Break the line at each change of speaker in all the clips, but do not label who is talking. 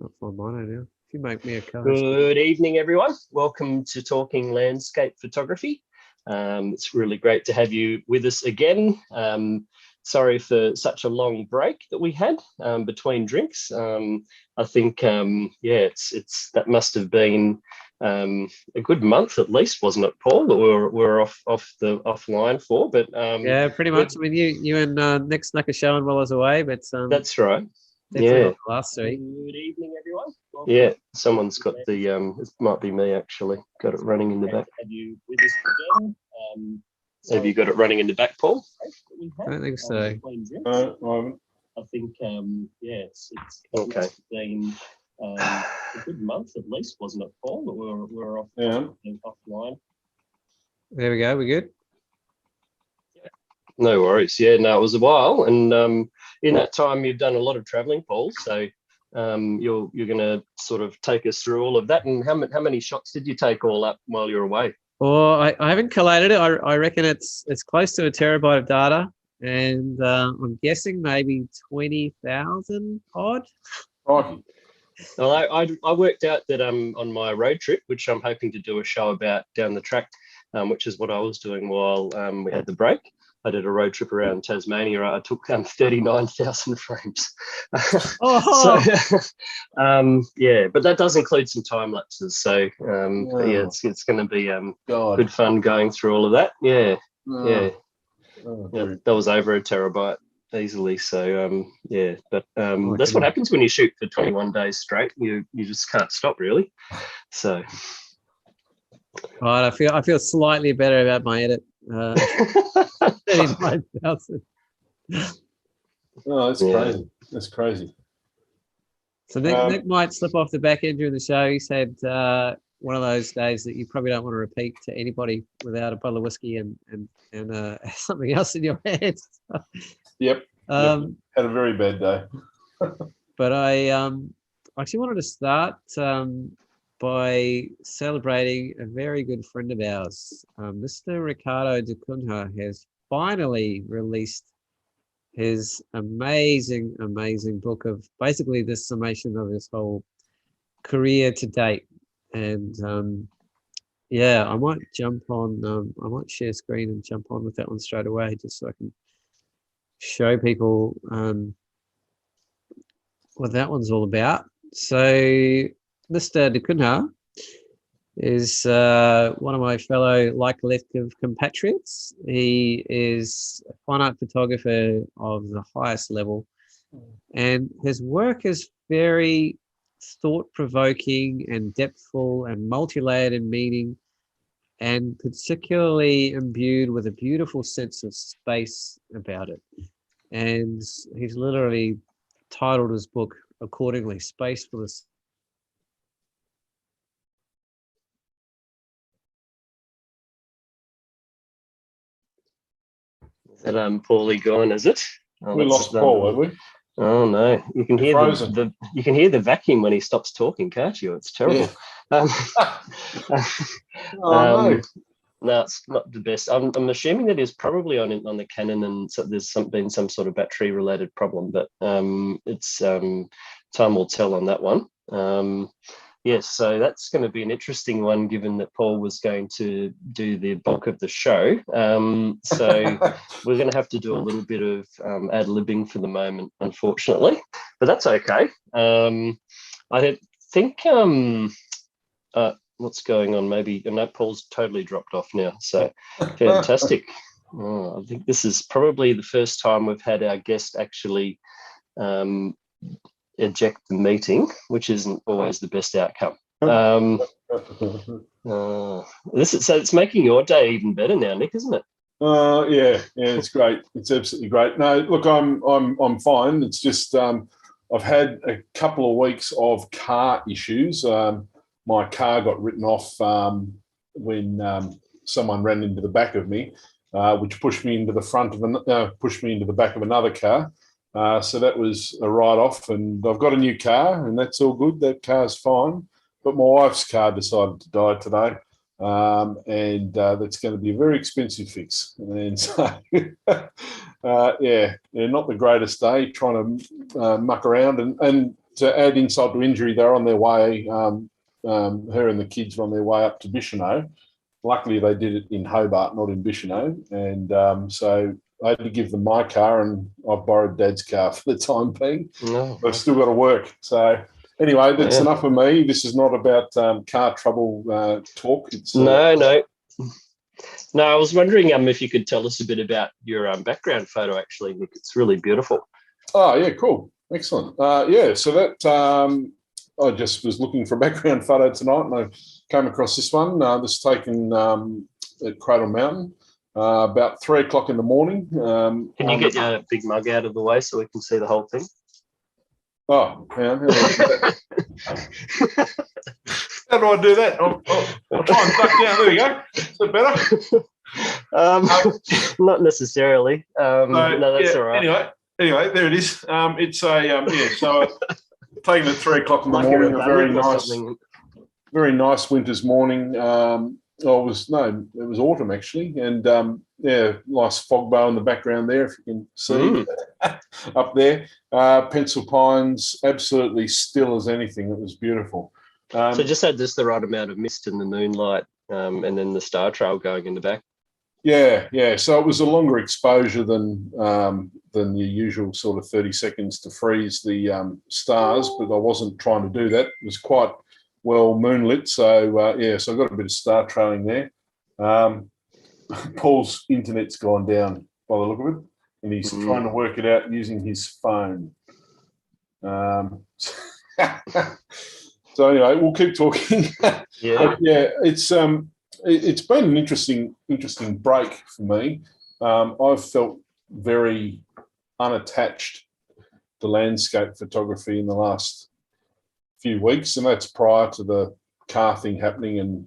Can't find mine now. If you make me a card.
Good evening, everyone. Welcome to Talking Landscape Photography. It's really great to have you with us again. Sorry for such a long break that we had between drinks. I think, it's that must have been a good month at least, wasn't it, Paul? That we're offline for, but
yeah, pretty much. I mean, you and Nick snuck a show while I was away, but
that's right.
Definitely
Yeah.
not the last three.
Good evening, everyone. Welcome. Yeah, someone's got the it might be me actually. Got it running in the back. Have you with us again? Have you got it running in the back, Paul?
I don't think so.
I think it's okay. Been a good month at least, wasn't it, Paul? That we're offline.
There we go. We're good.
No worries. Yeah, no, it was a while, and in that time you've done a lot of travelling, Paul. So you're going to sort of take us through all of that. And how many shots did you take all up while you're away?
Well, I haven't collated it. I reckon it's close to a terabyte of data, and I'm guessing maybe 20,000 odd.
Well, I worked out that on my road trip, which I'm hoping to do a show about down the track, which is what I was doing while we had the break. I did a road trip around Tasmania. I took 39,000 frames.
Oh.
So, but that does include some time lapses. So, it's going to be good fun going through all of that. Yeah, that was over a terabyte easily. So, but that's what happens when you shoot for 21 days straight. You just can't stop, really. So,
right, I feel slightly better about my edit. 39,000.
Oh, that's crazy. That's crazy.
So Nick might slip off the back end during the show. He said one of those days that you probably don't want to repeat to anybody without a bottle of whiskey and something else in your head.
Yep. Had a very bad day.
But I actually wanted to start by celebrating a very good friend of ours. Mr. Ricardo de Cunha has finally released his amazing book of basically the summation of his whole career to date. And I might jump on, I might share screen and jump on with that one straight away just so I can show people what that one's all about. So Mr. de Cunha is one of my fellow collective compatriots. He is a fine art photographer of the highest level, and his work is very thought-provoking and depthful and multi-layered in meaning, and particularly imbued with a beautiful sense of space about it. And he's literally titled his book accordingly, Space for the
That Paulie gone, is it?
Oh, we lost Paul, have we?
Oh no! You can hear the vacuum when he stops talking, can't you? It's terrible.
Yeah.
No, it's not the best. I'm assuming that is probably on the Canon, and so there's been some sort of battery related problem, but it's time will tell on that one. Yes, so that's going to be an interesting one, given that Paul was going to do the bulk of the show. So we're going to have to do a little bit of ad-libbing for the moment, unfortunately, but that's okay. I think what's going on? Maybe, and that Paul's totally dropped off now. So fantastic. I think this is probably the first time we've had our guest actually eject the meeting, which isn't always the best outcome. So it's making your day even better now, Nick, isn't it?
Yeah, it's great. It's absolutely great. No, look, I'm fine. It's just I've had a couple of weeks of car issues. My car got written off when someone ran into the back of me, which pushed me into the back of another car. So that was a write-off, and I've got a new car, and that's all good. That car's fine. But my wife's car decided to die today, and that's going to be a very expensive fix. And so, not the greatest day trying to muck around. And to add insult to injury, they're on their way. Her and the kids were on their way up to Bynoe. Luckily, they did it in Hobart, not in Bynoe, and so I had to give them my car, and I've borrowed Dad's car for the time being.
No.
I've still got to work. So anyway, that's enough of me. This is not about car trouble talk. It's
No. I was wondering if you could tell us a bit about your background photo, actually, Nick. It's really beautiful.
Oh, yeah, cool. Excellent. So that I just was looking for a background photo tonight, and I came across this one. This is taken at Cradle Mountain. About 3 o'clock in the morning.
Can you get your big mug out of the way so we can see the whole thing?
Oh, yeah. How do I do that? I'll try and duck down. There we go. Is that better?
Not necessarily. No, that's all right.
Anyway, there it is. It's so taken at 3 o'clock in the morning. A very nice winter's morning. It was autumn actually, and nice fog bow in the background there, if you can see up there. Pencil pines, absolutely still as anything. It was beautiful.
So just had just the right amount of mist in the moonlight, and then the star trail going in the back.
Yeah. So it was a longer exposure than the usual sort of 30 seconds to freeze the stars, but I wasn't trying to do that. It was quite well moonlit, so so I got a bit of star trailing there. Paul's internet's gone down by the look of it, and he's trying to work it out using his phone. So anyway, we'll keep talking. It's been an interesting break for me. I've felt very unattached to landscape photography in the last few weeks, and that's prior to the car thing happening and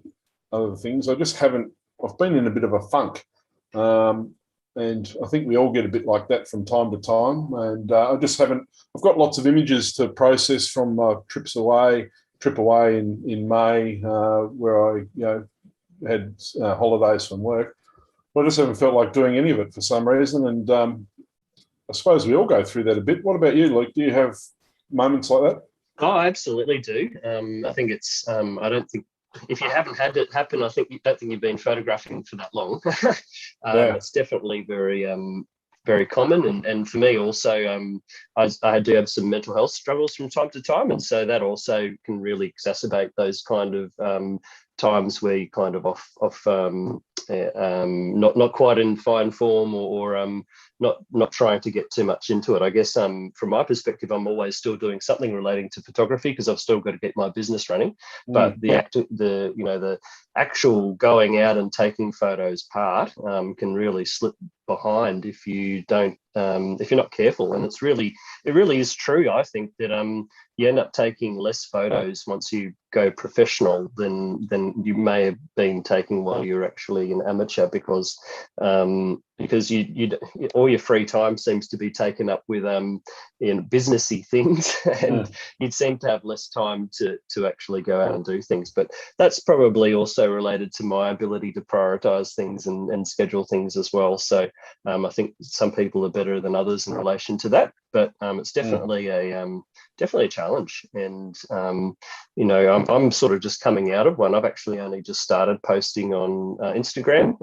other things. I've been in a bit of a funk, and I think we all get a bit like that from time to time, and I've got lots of images to process from my trip away in May, where I had holidays from work. I just haven't felt like doing any of it for some reason, and I suppose we all go through that a bit. What about you, Luke? Do you have moments like that?
Oh, I absolutely do. I think it's. I don't think if you haven't had it happen, don't think you've been photographing for that long. It's definitely very common, and for me also, I do have some mental health struggles from time to time, and so that also can really exacerbate those kind of times where you kind of not quite in fine form, or not trying to get too much into it. I guess from my perspective, I'm always still doing something relating to photography because I've still got to get my business running. But the actual going out and taking photos part can really slip behind if you don't if you're not careful. And it really is true, I think, that you end up taking less photos once you go professional than you may have been taking while you're actually an amateur, because you all your free time seems to be taken up with businessy things, and you'd seem to have less time to actually go out and do things. But that's probably also related to my ability to prioritize things and schedule things as well. So I think some people are better than others in relation to that, but it's definitely a challenge. And I'm sort of just coming out of one. I've actually only just started posting on Instagram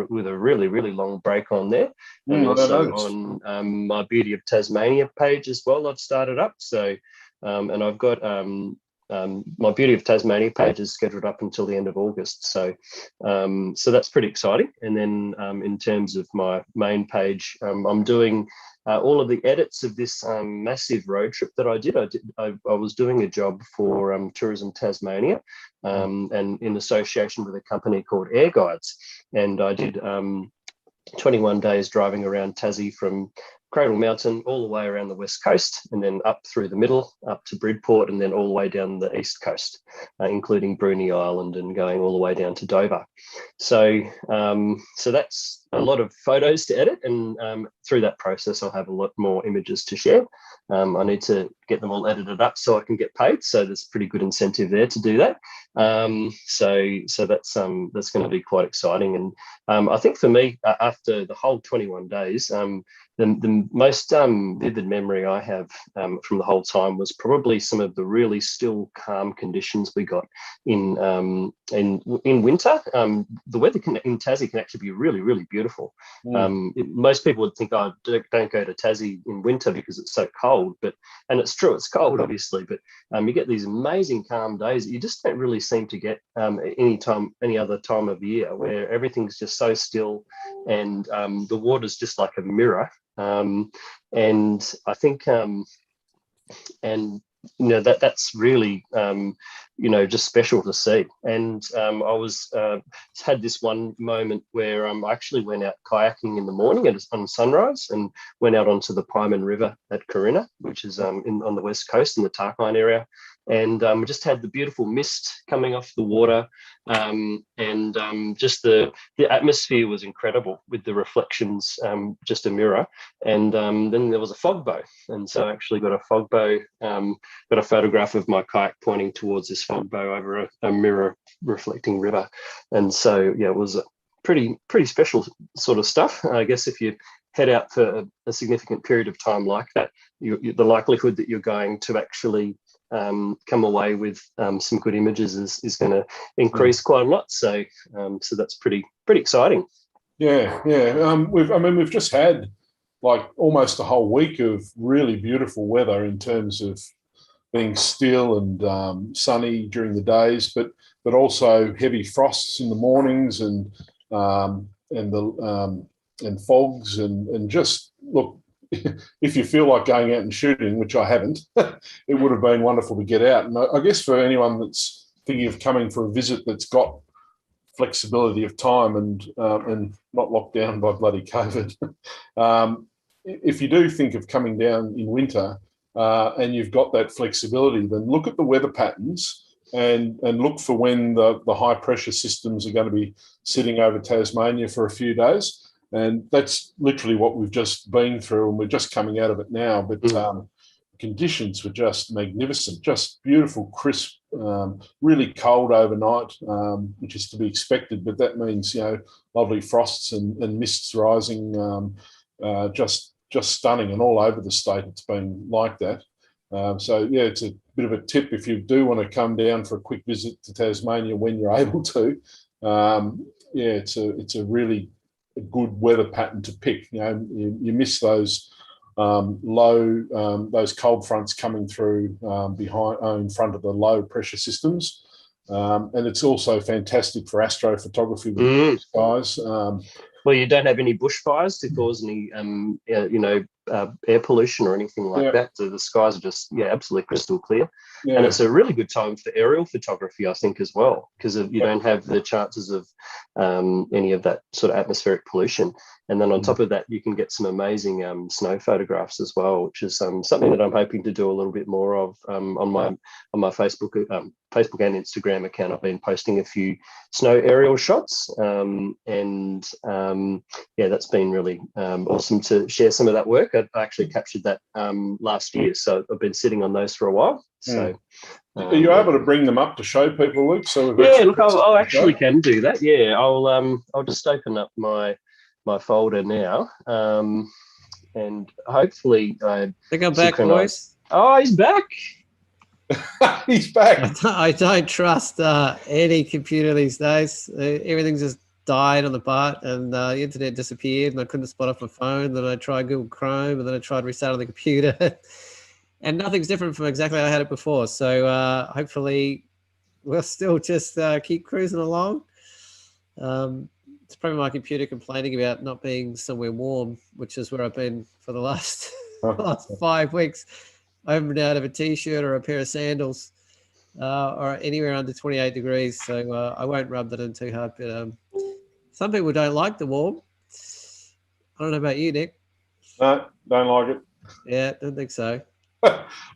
with a really, really long break on there, and also on my Beauty of Tasmania page as well. I've started up, so and I've got my Beauty of Tasmania page is scheduled up until the end of August, so that's pretty exciting. And then in terms of my main page, I'm doing all of the edits of this massive road trip that I did. I was doing a job for Tourism Tasmania, and in association with a company called Air Guides, and I did 21 days driving around Tassie from Cradle Mountain all the way around the west coast, and then up through the middle, up to Bridport, and then all the way down the east coast, including Bruny Island, and going all the way down to Dover. So that's a lot of photos to edit, and through that process, I'll have a lot more images to share. I need to get them all edited up so I can get paid. So there's pretty good incentive there to do that. So that's going to be quite exciting. And I think for me, after the whole 21 days, the most vivid memory I have from the whole time was probably some of the really still calm conditions we got in winter. The weather in Tassie can actually be really, really beautiful. Most people would think, oh, don't go to Tassie in winter because it's so cold, and it's true, it's cold obviously, but you get these amazing calm days that you just don't really seem to get any other time of year, where everything's just so still, and the water's just like a mirror. And I think that's really just special to see. And I was had this one moment where I actually went out kayaking in the morning on sunrise, and went out onto the Pyman River at Corinna, which is on the west coast in the Tarkine area, and we just had the beautiful mist coming off the water, and just the atmosphere was incredible with the reflections, just a mirror. And then there was a fog bow, and so I actually got a fog bow, got a photograph of my kayak pointing towards this fog bow over a mirror reflecting river. And so it was a pretty special sort of stuff. I guess if you head out for a significant period of time like that, the likelihood that you're going to actually come away with some good images is going to increase quite a lot. So that's pretty exciting. We've just had like almost a whole week of really beautiful weather in terms of being still and sunny during the days, but also heavy frosts in the mornings and fogs and just look. If you feel like going out and shooting, which I haven't, it would have been wonderful to get out. And I guess for anyone that's thinking of coming for a visit that's got flexibility of time and not locked down by bloody COVID, if you do think of coming down in winter and you've got that flexibility, then look at the weather patterns and look for when the high pressure systems are going to be sitting over Tasmania for a few days. And that's literally what we've just been through, and we're just coming out of it now. But conditions were just magnificent, just beautiful, crisp, really cold overnight, which is to be expected. But that means, lovely frosts and mists rising, just stunning. And all over the state, it's been like that. It's a bit of a tip if you do want to come down for a quick visit to Tasmania when you're able to. It's a really a good weather pattern to pick. You miss those those cold fronts coming through in front of the low pressure systems, and it's also fantastic for astrophotography with the skies. Well, you don't have any bushfires to cause any air pollution or anything like that. So the skies are just absolutely crystal clear. And it's a really good time for aerial photography, I think, as well, because you don't have the chances of any of that sort of atmospheric pollution. And then on top of that, you can get some amazing snow photographs as well, which is something that I'm hoping to do a little bit more of on my Facebook and Instagram account. I've been posting a few snow aerial shots, that's been really awesome to share some of that work. I actually captured that last year, so I've been sitting on those for a while. So,
are you able to bring them up to show people, Luke? So
I actually can do that. Yeah, I'll just open up my folder now, and hopefully I
think I'm back, boys.
Oh, he's back.
He's back.
I don't trust any computer these days. Everything's just died on the butt, and the internet disappeared, and I couldn't spot off my phone. Then I tried Google Chrome, and then I tried restarting the computer. And nothing's different from exactly how I had it before. So hopefully we'll still just keep cruising along. It's probably my computer complaining about not being somewhere warm, which is where I've been for the last 5 weeks. I haven't been out of a T-shirt or a pair of sandals or anywhere under 28 degrees. So I won't rub that in too hard. But some people don't like the warm. I don't know about you, Nick.
No, don't like it.
Yeah, don't think so.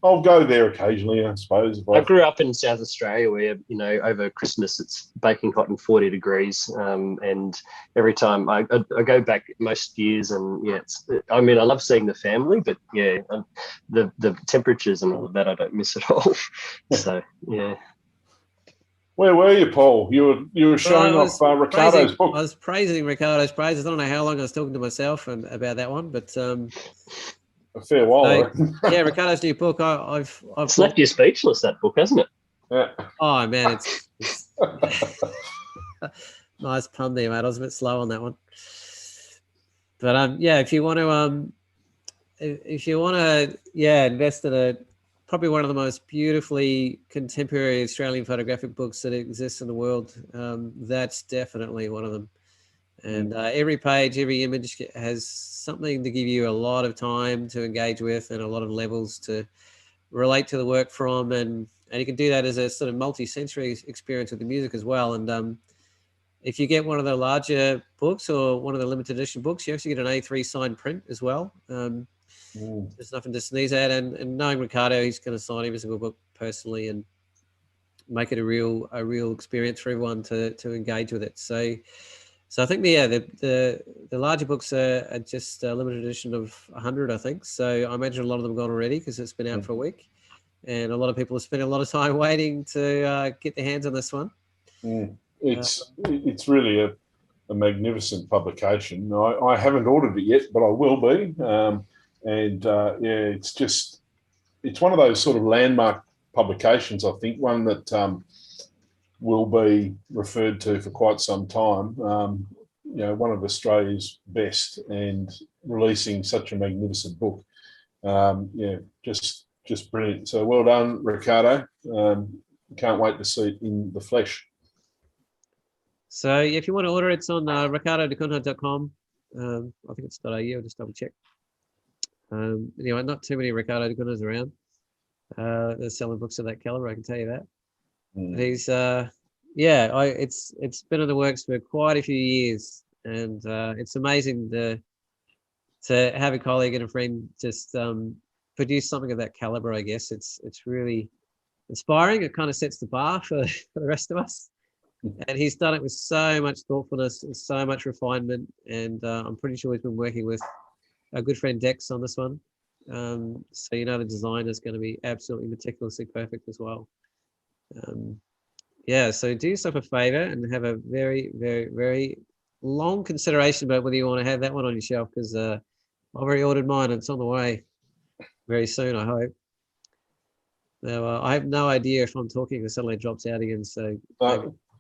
I'll go there occasionally, I suppose.
I grew up in South Australia where, over Christmas it's baking hot and 40 degrees. And every time I go back most years, and I love seeing the family, but the temperatures and all of that I don't miss at all. So, yeah.
Where were you, Paul? You were showing off Ricardo's book.
I was praising Ricardo's praises. I don't know how long I was talking to myself about that one, but
a fair while.
Yeah, Ricardo's new book. I've
it's left you speechless, that book, hasn't it?
Yeah.
Oh man, it's nice pun there, mate. I was a bit slow on that one. But yeah, if you want to, invest in probably one of the most beautifully contemporary Australian photographic books that exists in the world, that's definitely one of them. And every page, every image has something to give you a lot of time to engage with and a lot of levels to relate to the work from, and you can do that as a sort of multi-sensory experience with the music as well. And if you get one of the larger books or one of the limited edition books, you actually get an A3 signed print as well. There's nothing to sneeze at. And knowing Ricardo, he's going to sign every single book personally and make it a real experience for everyone to engage with it. So I think the larger books are just a limited edition of 100, I think. So I imagine a lot of them gone already because it's been out for a week, and a lot of people have spent a lot of time waiting to get their hands on this one.
It's really a magnificent publication. I haven't ordered it yet, but I will be. It's one of those sort of landmark publications. I think one that will be referred to for quite some time. One of Australia's best, and releasing such a magnificent book. Just brilliant. So well done, Ricardo. Can't wait to see it in the flesh.
So if you want to order, it's on ricardodacunha.com. I think it's .au. I'll just double check. Anyway, not too many Ricardo Dacunhas around. They're selling books of that caliber, I can tell you that. He's it's been in the works for quite a few years, and it's amazing to have a colleague and a friend just produce something of that caliber. I guess it's really inspiring. It kind of sets the bar for the rest of us, and he's done it with so much thoughtfulness and so much refinement, and I'm pretty sure he's been working with our good friend Dex on this one, so the design is going to be absolutely meticulously perfect as well. So do yourself a favor and have a very, very, very long consideration about whether you want to have that one on your shelf, because I've already ordered mine and it's on the way very soon, I hope. Now, I have no idea if I'm talking or suddenly it drops out again, so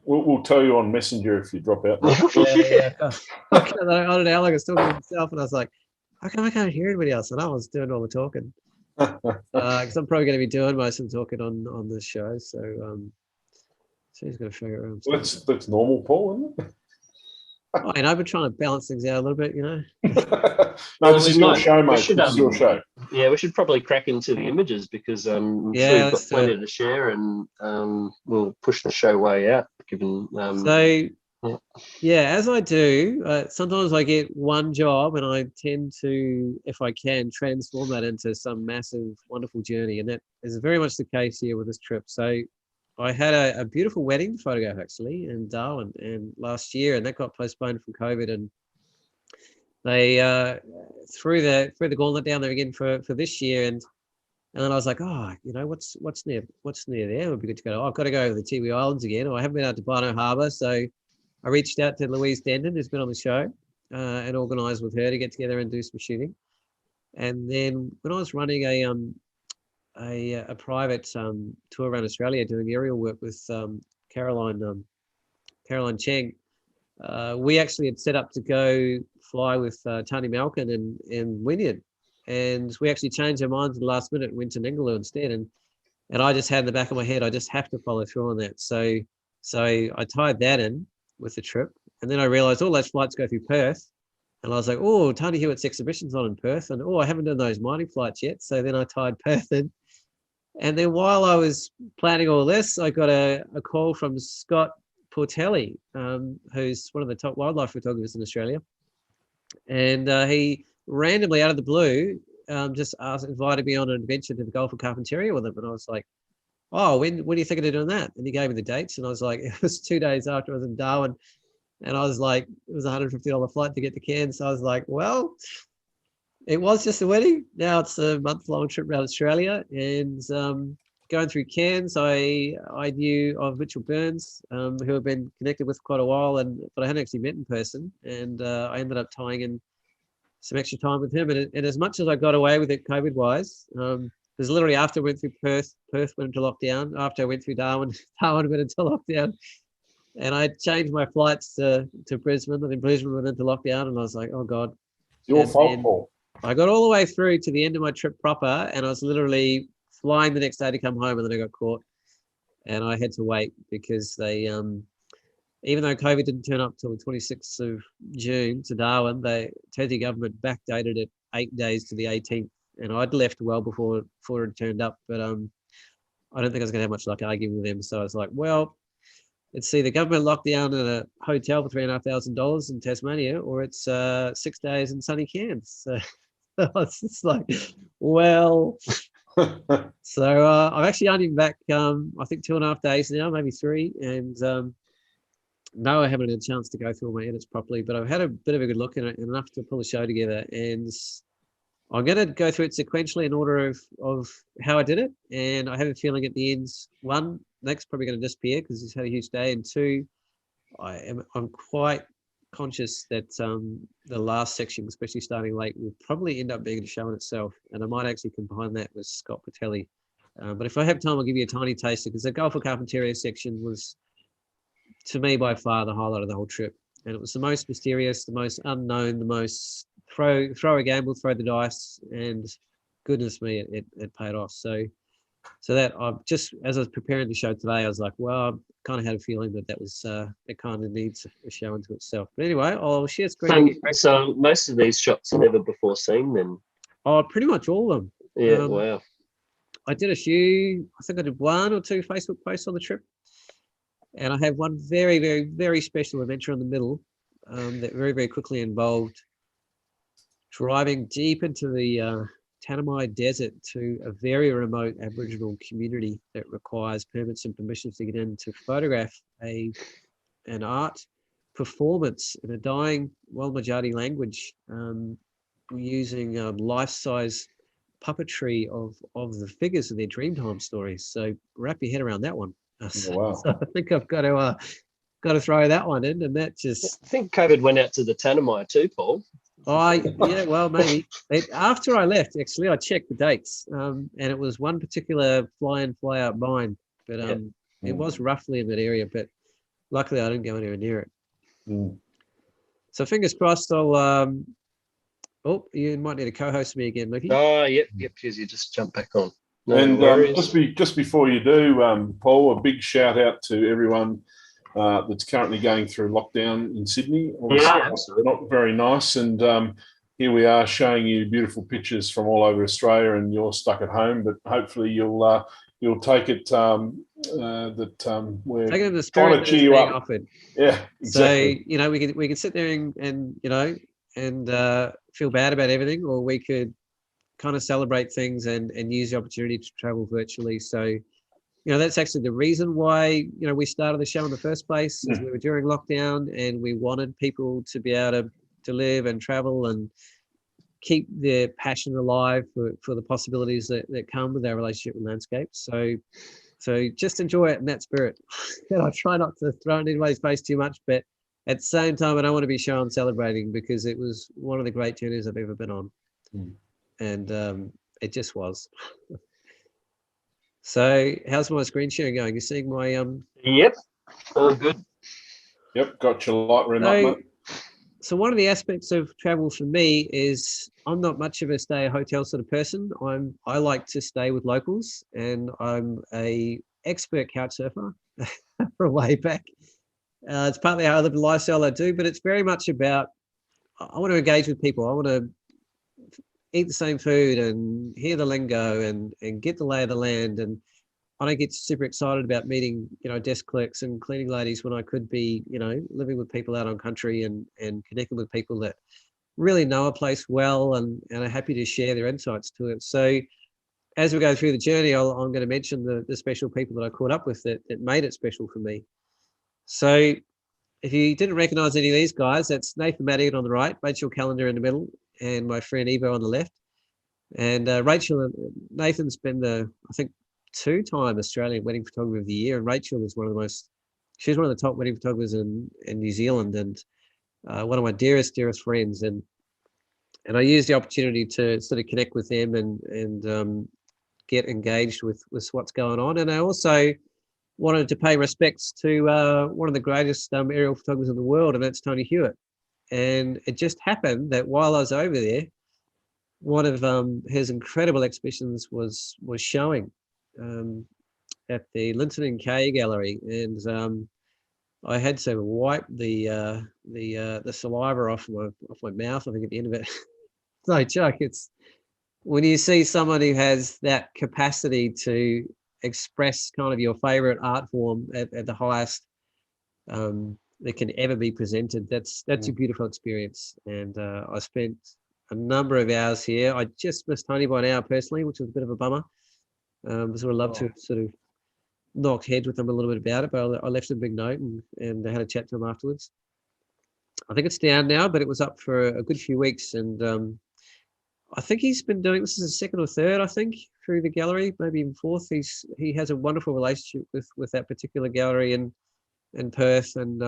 we'll tell you on Messenger if you drop out.
Yeah. I don't know how long I was talking to myself, and I was like, how come I can't hear anybody else? And I was doing all the talking. Because I'm probably going to be doing most of the talking on this show, so he's going to figure it out.
That's normal, Paul, isn't it?
I've been trying to balance things out a little bit,
No, this is your show, mate. This is your show.
Yeah, we should probably crack into the images, because I'm sure you've got plenty to share, and we'll push the show way out. Given
as I do, sometimes I get one job and I tend to, if I can, transform that into some massive, wonderful journey. And that is very much the case here with this trip. So I had a beautiful wedding photograph actually in Darwin and last year, and that got postponed from COVID. And they threw the gauntlet down there again for this year. And then I was like, what's near there? It would be good to go. I've got to go over the Tiwi Islands again. I haven't been out to Bynoe Harbour, so I reached out to Louise Dendon, who's been on the show, and organised with her to get together and do some shooting. And then when I was running a private tour around Australia doing aerial work with Caroline Cheng, we actually had set up to go fly with Tony Malkin in Wynyard, and we actually changed our minds at the last minute and went to Ningaloo instead. And I just had in the back of my head, I just have to follow through on that. So I tied that in with the trip, and then I realized all those flights go through Perth, and I was like, Tony Hewitt's exhibition's on in Perth, and I haven't done those mining flights yet. So then I tied Perth in, and then while I was planning all this, I got a call from Scott Portelli, who's one of the top wildlife photographers in Australia, and he randomly out of the blue just invited me on an adventure to the Gulf of Carpentaria with him, and I was like, when do you think of doing that? And he gave me the dates, and I was like, it was 2 days after I was in Darwin, and I was like, it was a $150 flight to get to Cairns. So I was like, well, it was just a wedding. Now it's a month-long trip around Australia, and going through Cairns, I knew of Mitchell Burns, who I've been connected with quite a while, but I hadn't actually met in person. And I ended up tying in some extra time with him. And as much as I got away with it COVID-wise, because literally after I went through Perth went into lockdown. After I went through Darwin, Darwin went into lockdown. And I changed my flights to Brisbane, and then Brisbane went into lockdown. And I was like, oh, God.
It's your fault, Paul.
I got all the way through to the end of my trip proper, and I was literally flying the next day to come home, and then I got caught. And I had to wait because they, even though COVID didn't turn up till the 26th of June to Darwin, the Tassie government backdated it 8 days to the 18th. And I'd left well before it turned up, but I don't think I was going to have much luck arguing with them. So I was like, well, it's either government lockdown in a hotel for $3,500 in Tasmania, or it's 6 days in sunny Cairns. So I was just like, well. So I'm actually only back, I think 2.5 days now, maybe 3. And no, I haven't had a chance to go through all my edits properly, but I've had a bit of a good look at it, and enough to pull a show together. And I'm going to go through it sequentially in order of how I did it. And I have a feeling at the end, 1, Nick's probably going to disappear because he's had a huge day. And 2, I'm quite conscious that the last section, especially starting late, will probably end up being a show in itself. And I might actually combine that with Scott Patelli. But if I have time, I'll give you a tiny taster, because the Gulf of Carpentaria section was, to me, by far the highlight of the whole trip. And it was the most mysterious, the most unknown, the most throw a gamble, throw the dice, and goodness me, it paid off. So that I've just, as I was preparing the show today, I was like, well, I kind of had a feeling that was it kind of needs a show into itself. But anyway, I'll share screen.
So most of these shots are never before seen then?
Oh, pretty much all of them.
Yeah, wow.
I did a few, I think I did 1 or 2 Facebook posts on the trip. And I have one very, very, very special adventure in the middle that very, very quickly involved driving deep into the Tanami Desert to a very remote Aboriginal community that requires permits and permissions to get in to photograph an art performance in a dying Walmajati language, using life-size puppetry of the figures of their Dreamtime stories. So wrap your head around that one.
Oh, wow.
So I think I've got to throw that one in, and that just.
I think COVID went out to the Tanami too, Paul.
Yeah, well, maybe. After I left, actually, I checked the dates, and it was one particular fly-in, fly-out mine, but it was roughly in that area, but luckily I didn't go anywhere near it.
Mm.
So fingers crossed, I'll. You might need to co-host me again, Mickey.
Oh, yep, because you just jump back on. No
And
worries.
just before you do, Paul, a big shout out to everyone that's currently going through lockdown in Sydney.
Yeah,
Not very nice. And here we are showing you beautiful pictures from all over Australia, and you're stuck at home. But hopefully you'll take it that we're
taking the
trying
spirit
to cheer you up.
Offered.
Yeah, exactly.
So we can sit there and feel bad about everything, or we could kind of celebrate things and use the opportunity to travel virtually. So, that's actually the reason why, we started the show in the first place, is we were during lockdown and we wanted people to be able to live and travel and keep their passion alive for the possibilities that come with our relationship with landscape. So just enjoy it in that spirit. And I try not to throw it in anybody's face too much, but at the same time, I don't want to be shy on celebrating, because it was one of the great journeys I've ever been on.
Mm.
And it just was. So how's my screen sharing going? You're seeing my
Yep, all good.
Yep, got your light room up, mate.
So one of the aspects of travel for me is I'm not much of a stay at hotel sort of person. I like to stay with locals, and I'm a expert couch surfer from way back. It's partly how I live the lifestyle I do, but it's very much about, I want to engage with people. I want to eat the same food and hear the lingo and get the lay of the land. And I don't get super excited about meeting, desk clerks and cleaning ladies when I could be, living with people out on country and connecting with people that really know a place well and are happy to share their insights to it. So as we go through the journey, I'm going to mention the special people that I caught up with that made it special for me. So if you didn't recognize any of these guys, that's Nathan Madigan on the right, Rachel Callender in the middle, and my friend Evo on the left. And Rachel and Nathan's been I think 2-time Australian Wedding Photographer of the Year, and Rachel was she's one of the top wedding photographers in New Zealand, and one of my dearest friends, and I used the opportunity to sort of connect with them and get engaged with what's going on. And I also wanted to pay respects to one of the greatest aerial photographers in the world, and that's Tony Hewitt. And it just happened that while I was over there, one of his incredible exhibitions was showing at the Linton and Kay Gallery, and I had to wipe the saliva off my mouth, I think, at the end of it. No joke. It's when you see someone who has that capacity to express kind of your favorite art form at the highest that can ever be presented. That's a beautiful experience. And I spent a number of hours here. I just missed Tony by an hour personally, which was a bit of a bummer. I would love to sort of knock heads with him a little bit about it, but I left him a big note and I had a chat to him afterwards. I think it's down now, but it was up for a good few weeks. And I think he's been doing, this is his second or third, I think, through the gallery, maybe even fourth. He has a wonderful relationship with that particular gallery in Perth, and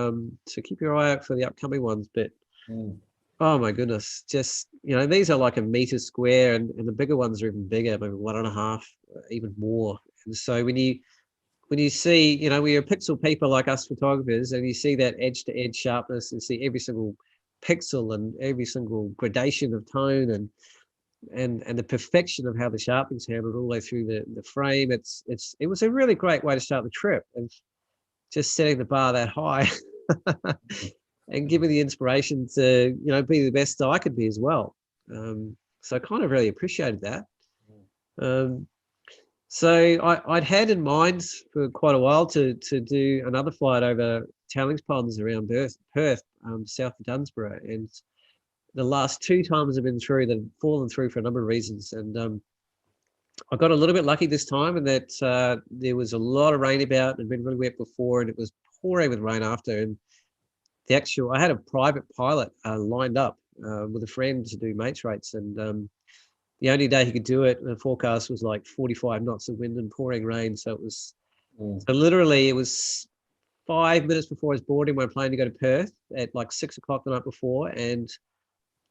so keep your eye out for the upcoming ones. But oh my goodness, just, these are like a metre square, and the bigger ones are even bigger, maybe 1.5, even more. And so when you see, we're pixel people like us photographers, and you see that edge to edge sharpness, and see every single pixel and every single gradation of tone and the perfection of how the sharpening's handled all the way through the frame. It was a really great way to start the trip, and just setting the bar that high and giving the inspiration to, be the best I could be as well. So I kind of really appreciated that. So I'd had in mind for quite a while to do another flight over Tallings Ponds around Perth, south of Dunsborough. And the last 2 times I've been through, they've fallen through for a number of reasons. And I got a little bit lucky this time in that there was a lot of rain about. It had been really wet before, and it was pouring with rain after. And I had a private pilot lined up with a friend to do mates rates. And the only day he could do it, the forecast was like 45 knots of wind and pouring rain. So it was, so literally it was 5 minutes before I was boarding my plane to go to Perth at like 6 o'clock the night before. And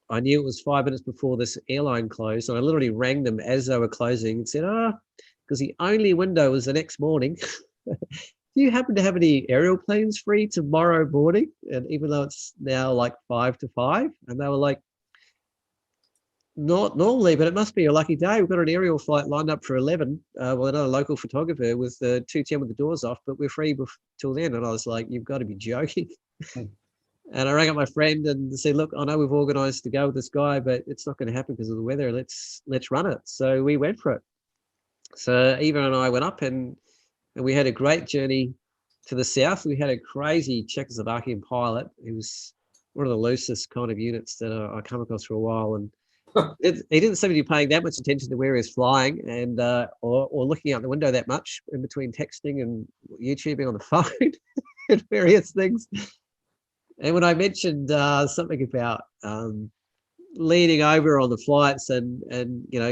I knew it was 5 minutes before this airline closed. And I literally rang them as they were closing and said, because the only window was the next morning. Do you happen to have any aerial planes free tomorrow morning? And even though it's now like 5 to 5, and they were like, not normally, but it must be a lucky day. We've got an aerial flight lined up for 11 with another local photographer with 2:10 with the doors off, but we're free till then. And I was like, you've got to be joking. And I rang up my friend and said, look, I know we've organised to go with this guy, but it's not going to happen because of the weather. Let's run it. So we went for it. So Eva and I went up and we had a great journey to the south. We had a crazy Czechoslovakian pilot. He was one of the loosest kind of units that I come across for a while. And he didn't seem to be paying that much attention to where he was flying and or looking out the window that much in between texting and YouTubing on the phone and various things. And when I mentioned something about leaning over on the flights and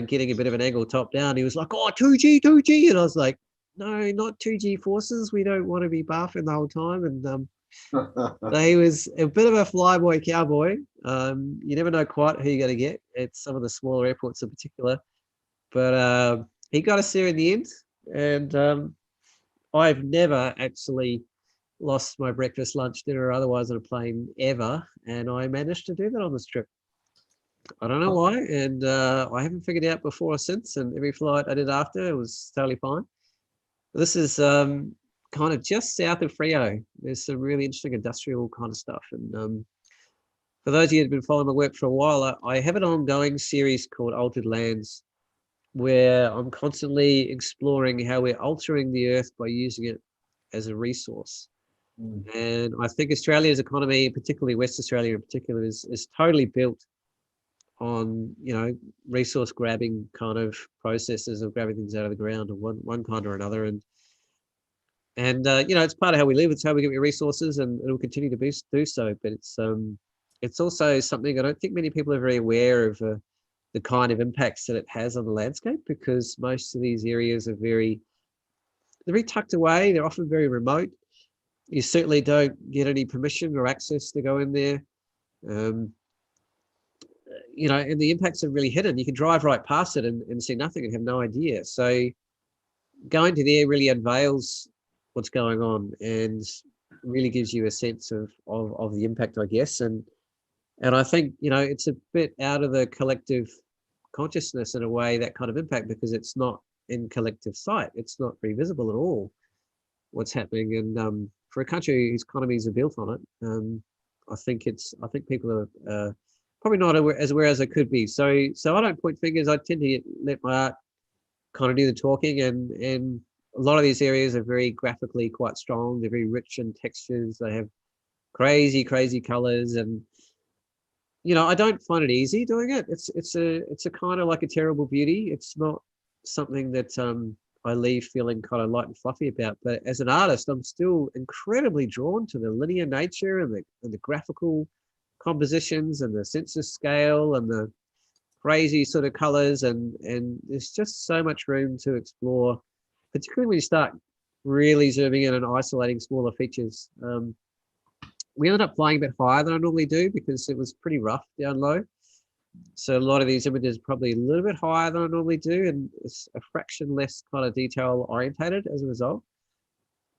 getting a bit of an angle top down, he was like, oh, 2G. And I was like, no, not 2G forces. We don't want to be buffing the whole time. And so he was a bit of a flyboy cowboy. You never know quite who you're going to get at some of the smaller airports in particular. But he got us there in the end. And I've never actually lost my breakfast, lunch, dinner, or otherwise on a plane ever. And I managed to do that on this trip. I don't know why. And I haven't figured it out before or since. And every flight I did after, it was totally fine. This is kind of just south of Freo. There's some really interesting industrial kind of stuff. And for those of you who've been following my work for a while, I have an ongoing series called Altered Lands, where I'm constantly exploring how we're altering the earth by using it as a resource. And I think Australia's economy, particularly West Australia in particular, is totally built on, resource grabbing kind of processes of grabbing things out of the ground of one kind or another. And it's part of how we live. It's how we get resources, and it'll continue to do so. But it's also something I don't think many people are very aware of the kind of impacts that it has on the landscape, because most of these areas are very they're very tucked away. They're often very remote. You certainly don't get any permission or access to go in there. You know, and the impacts are really hidden. You can drive right past it and see nothing and have no idea. So going to there really unveils what's going on and really gives you a sense of the impact, I guess. And I think, you know, it's a bit out of the collective consciousness in a way, that kind of impact, because it's not in collective sight. It's not very visible at all what's happening. And for a country whose economies are built on it, I think people are probably not as aware as they could be. So I don't point fingers. I tend to let my art kind of do the talking, and a lot of these areas are very graphically quite strong. They're very rich in textures. They have crazy colors, and you know, I don't find it easy doing it. It's a kind of like a terrible beauty. It's not something that I leave feeling kind of light and fluffy about. But as an artist, I'm still incredibly drawn to the linear nature and the graphical compositions and the sense of scale and the crazy sort of colors, and there's just so much room to explore, particularly when you start really zooming in and isolating smaller features. We ended up flying a bit higher than I normally do because it was pretty rough down low. So a lot of these images are probably a little bit higher than I normally do, and it's a fraction less kind of detail orientated as a result.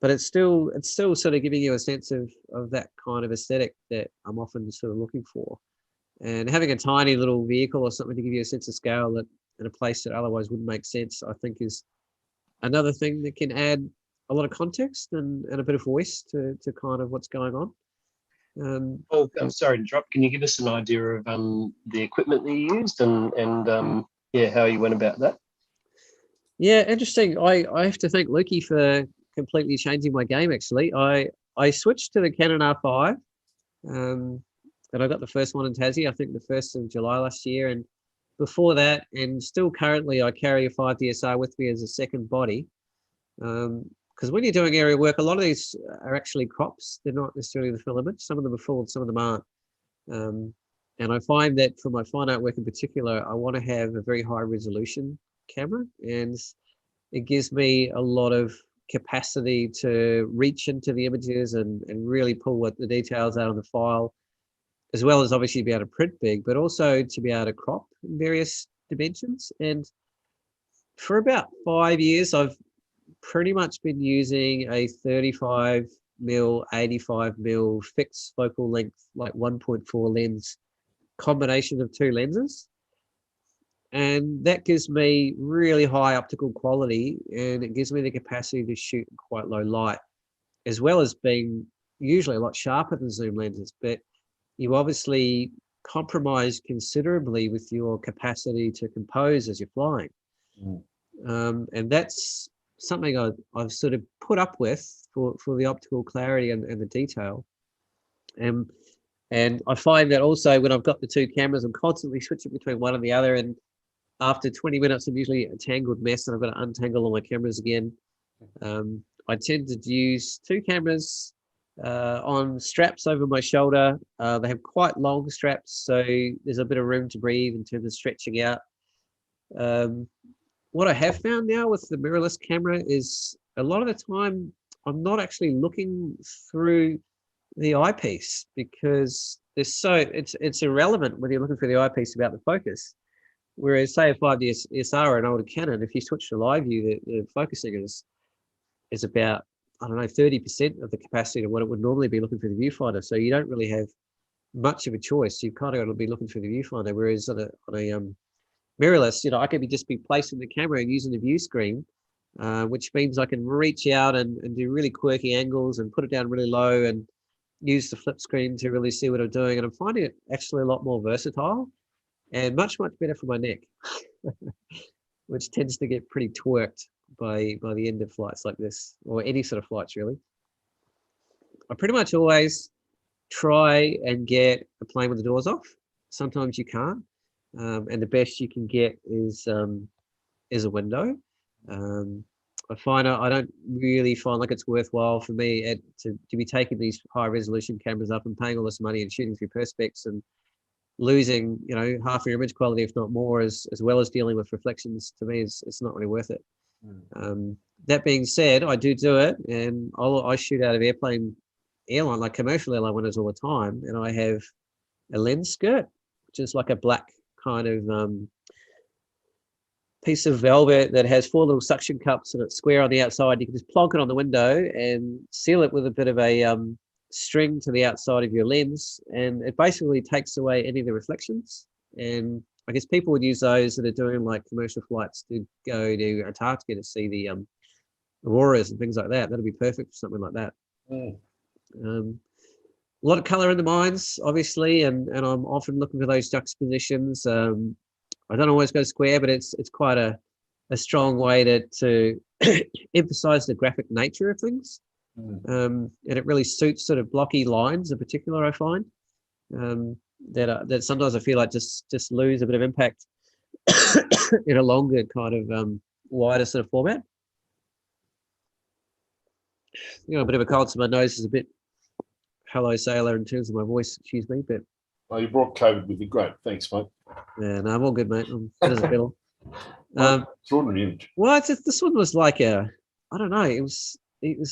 But it's still sort of giving you a sense of that kind of aesthetic that I'm often sort of looking for. And having a tiny little vehicle or something to give you a sense of scale that in a place that otherwise wouldn't make sense, I think is another thing that can add a lot of context and a bit of voice to kind of what's going on.
Oh, I'm sorry to interrupt. Can you give us an idea of the equipment that you used and how you went about that?
Yeah, interesting. I have to thank Lukey for completely changing my game. Actually, I switched to the Canon R5, and I got the first one in Tassie, I think the 1st of July last year. And before that, and still currently, I carry a 5 DSR with me as a second body. Because when you're doing area work, a lot of these are actually crops. They're not necessarily the full image. Some of them are full and some of them aren't. And I find that for my fine art work in particular, I want to have a very high resolution camera, and it gives me a lot of capacity to reach into the images and really pull what the details out of the file, as well as obviously be able to print big, but also to be able to crop in various dimensions. And for about 5 years, I've pretty much been using a 35mm, 85mm fixed focal length, like 1.4 lens, combination of two lenses. And that gives me really high optical quality, and it gives me the capacity to shoot in quite low light, as well as being usually a lot sharper than zoom lenses. But you obviously compromise considerably with your capacity to compose as you're flying. And that's something I've sort of put up with for the optical clarity and the detail. And I find that also when I've got the two cameras, I'm constantly switching between one and the other. And after 20 minutes, I'm usually a tangled mess and I've got to untangle all my cameras again. I tend to use two cameras on straps over my shoulder. They have quite long straps, so there's a bit of room to breathe in terms of stretching out. What I have found now with the mirrorless camera is a lot of the time I'm not actually looking through the eyepiece, because it's irrelevant when you're looking through the eyepiece about the focus. Whereas say a 5 DSR or an older Canon, if you switch to live view, the focusing is about, I don't know, 30% of the capacity of what it would normally be looking through the viewfinder. So you don't really have much of a choice. You've kind of got to be looking through the viewfinder. Whereas on a mirrorless, you know, I could just be placing the camera and using the view screen, which means I can reach out and do really quirky angles and put it down really low and use the flip screen to really see what I'm doing. And I'm finding it actually a lot more versatile and much better for my neck, which tends to get pretty twerked by the end of flights like this, or any sort of flights really. I pretty much always try and get a plane with the doors off. Sometimes you can't, and the best you can get is a window. I find I don't really find like it's worthwhile for me to be taking these high resolution cameras up and paying all this money and shooting through perspex and losing, you know, half your image quality, if not more, as well as dealing with reflections. To me, it's not really worth it. That being said, I do it, and I shoot out of airline, like commercial airline winners all the time, and I have a lens skirt, which is like a black kind of piece of velvet that has 4 little suction cups and it's square on the outside. You can just plonk it on the window and seal it with a bit of a string to the outside of your lens, and it basically takes away any of the reflections. And I guess people would use those that are doing like commercial flights to go to Antarctica to see the auroras and things like that. That'd be perfect for something like that. A lot of color in the mines, obviously, and I'm often looking for those juxtapositions. I don't always go square, but it's quite a strong way to emphasize the graphic nature of things. And it really suits sort of blocky lines in particular, I find, that sometimes I feel like just lose a bit of impact in a longer kind of wider sort of format. A bit of a cold, so my nose is a bit hello sailor in terms of my voice, excuse me, but
well, you brought COVID with you. Great, thanks, mate.
Yeah, no, I'm all good, mate. I'm fit as a fiddle.
Extraordinary image.
Well, this one was like I don't know, it was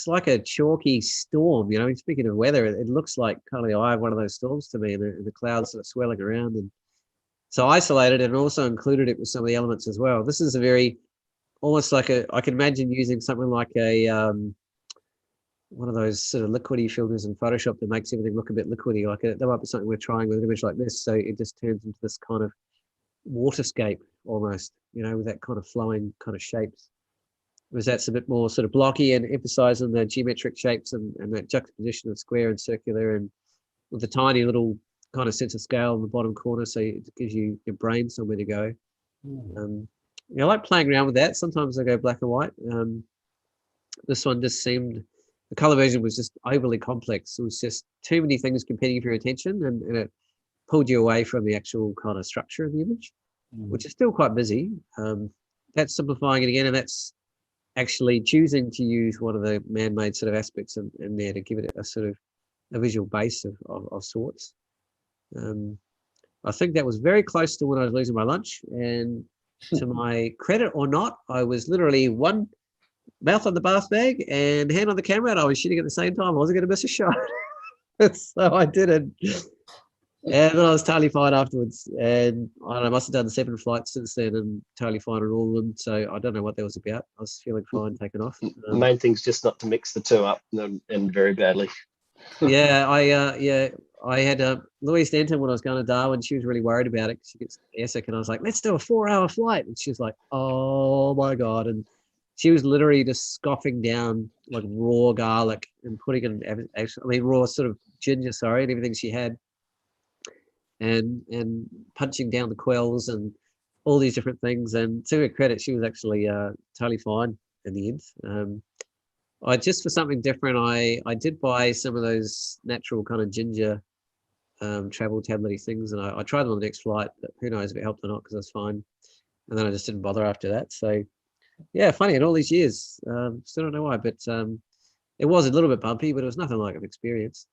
like a chalky storm, Speaking of weather, it looks like kind of the eye of one of those storms to me, and the clouds sort of swirling around. And so isolated and also included it with some of the elements as well. This is a very, almost like I can imagine using something like a, one of those sort of liquidy filters in Photoshop that makes everything look a bit liquidy. Like that might be something we're trying with an image like this. So it just turns into this kind of waterscape almost, with that kind of flowing kind of shapes. Whereas that's a bit more sort of blocky and emphasizing the geometric shapes and that juxtaposition of square and circular, and with the tiny little kind of sense of scale in the bottom corner, so it gives you your brain somewhere to go. I like playing around with that. Sometimes I go black and white. This one just seemed, the color version was just overly complex. It was just too many things competing for your attention, and it pulled you away from the actual kind of structure of the image, which is still quite busy. That's simplifying it again, and that's actually choosing to use one of the man-made sort of aspects in there to give it a sort of a visual base of sorts. I think that was very close to when I was losing my lunch, and to my credit or not, I was literally one mouth on the bath bag and hand on the camera, and I was shooting at the same time. I wasn't going to miss a shot. So I didn't. And then I was totally fine afterwards. And I don't know, I must have done 7 flights since then and totally fine on all of them. So I don't know what that was about. I was feeling fine taking off.
The main thing's just not to mix the two up and very badly.
Yeah, I had Louise Denton when I was going to Darwin. She was really worried about it because she gets airsick, and I was like, let's do a 4-hour flight. And she was like, oh my God. And she was literally just scoffing down like raw garlic and putting it raw sort of ginger, and everything she had. And punching down the quells and all these different things. And to her credit, she was actually totally fine in the end. I just, for something different, I did buy some of those natural kind of ginger travel tablet things, and I tried them on the next flight, but who knows if it helped or not, because I was fine. And then I just didn't bother after that. So yeah, funny, in all these years, still don't know why, but it was a little bit bumpy, but it was nothing like I've experienced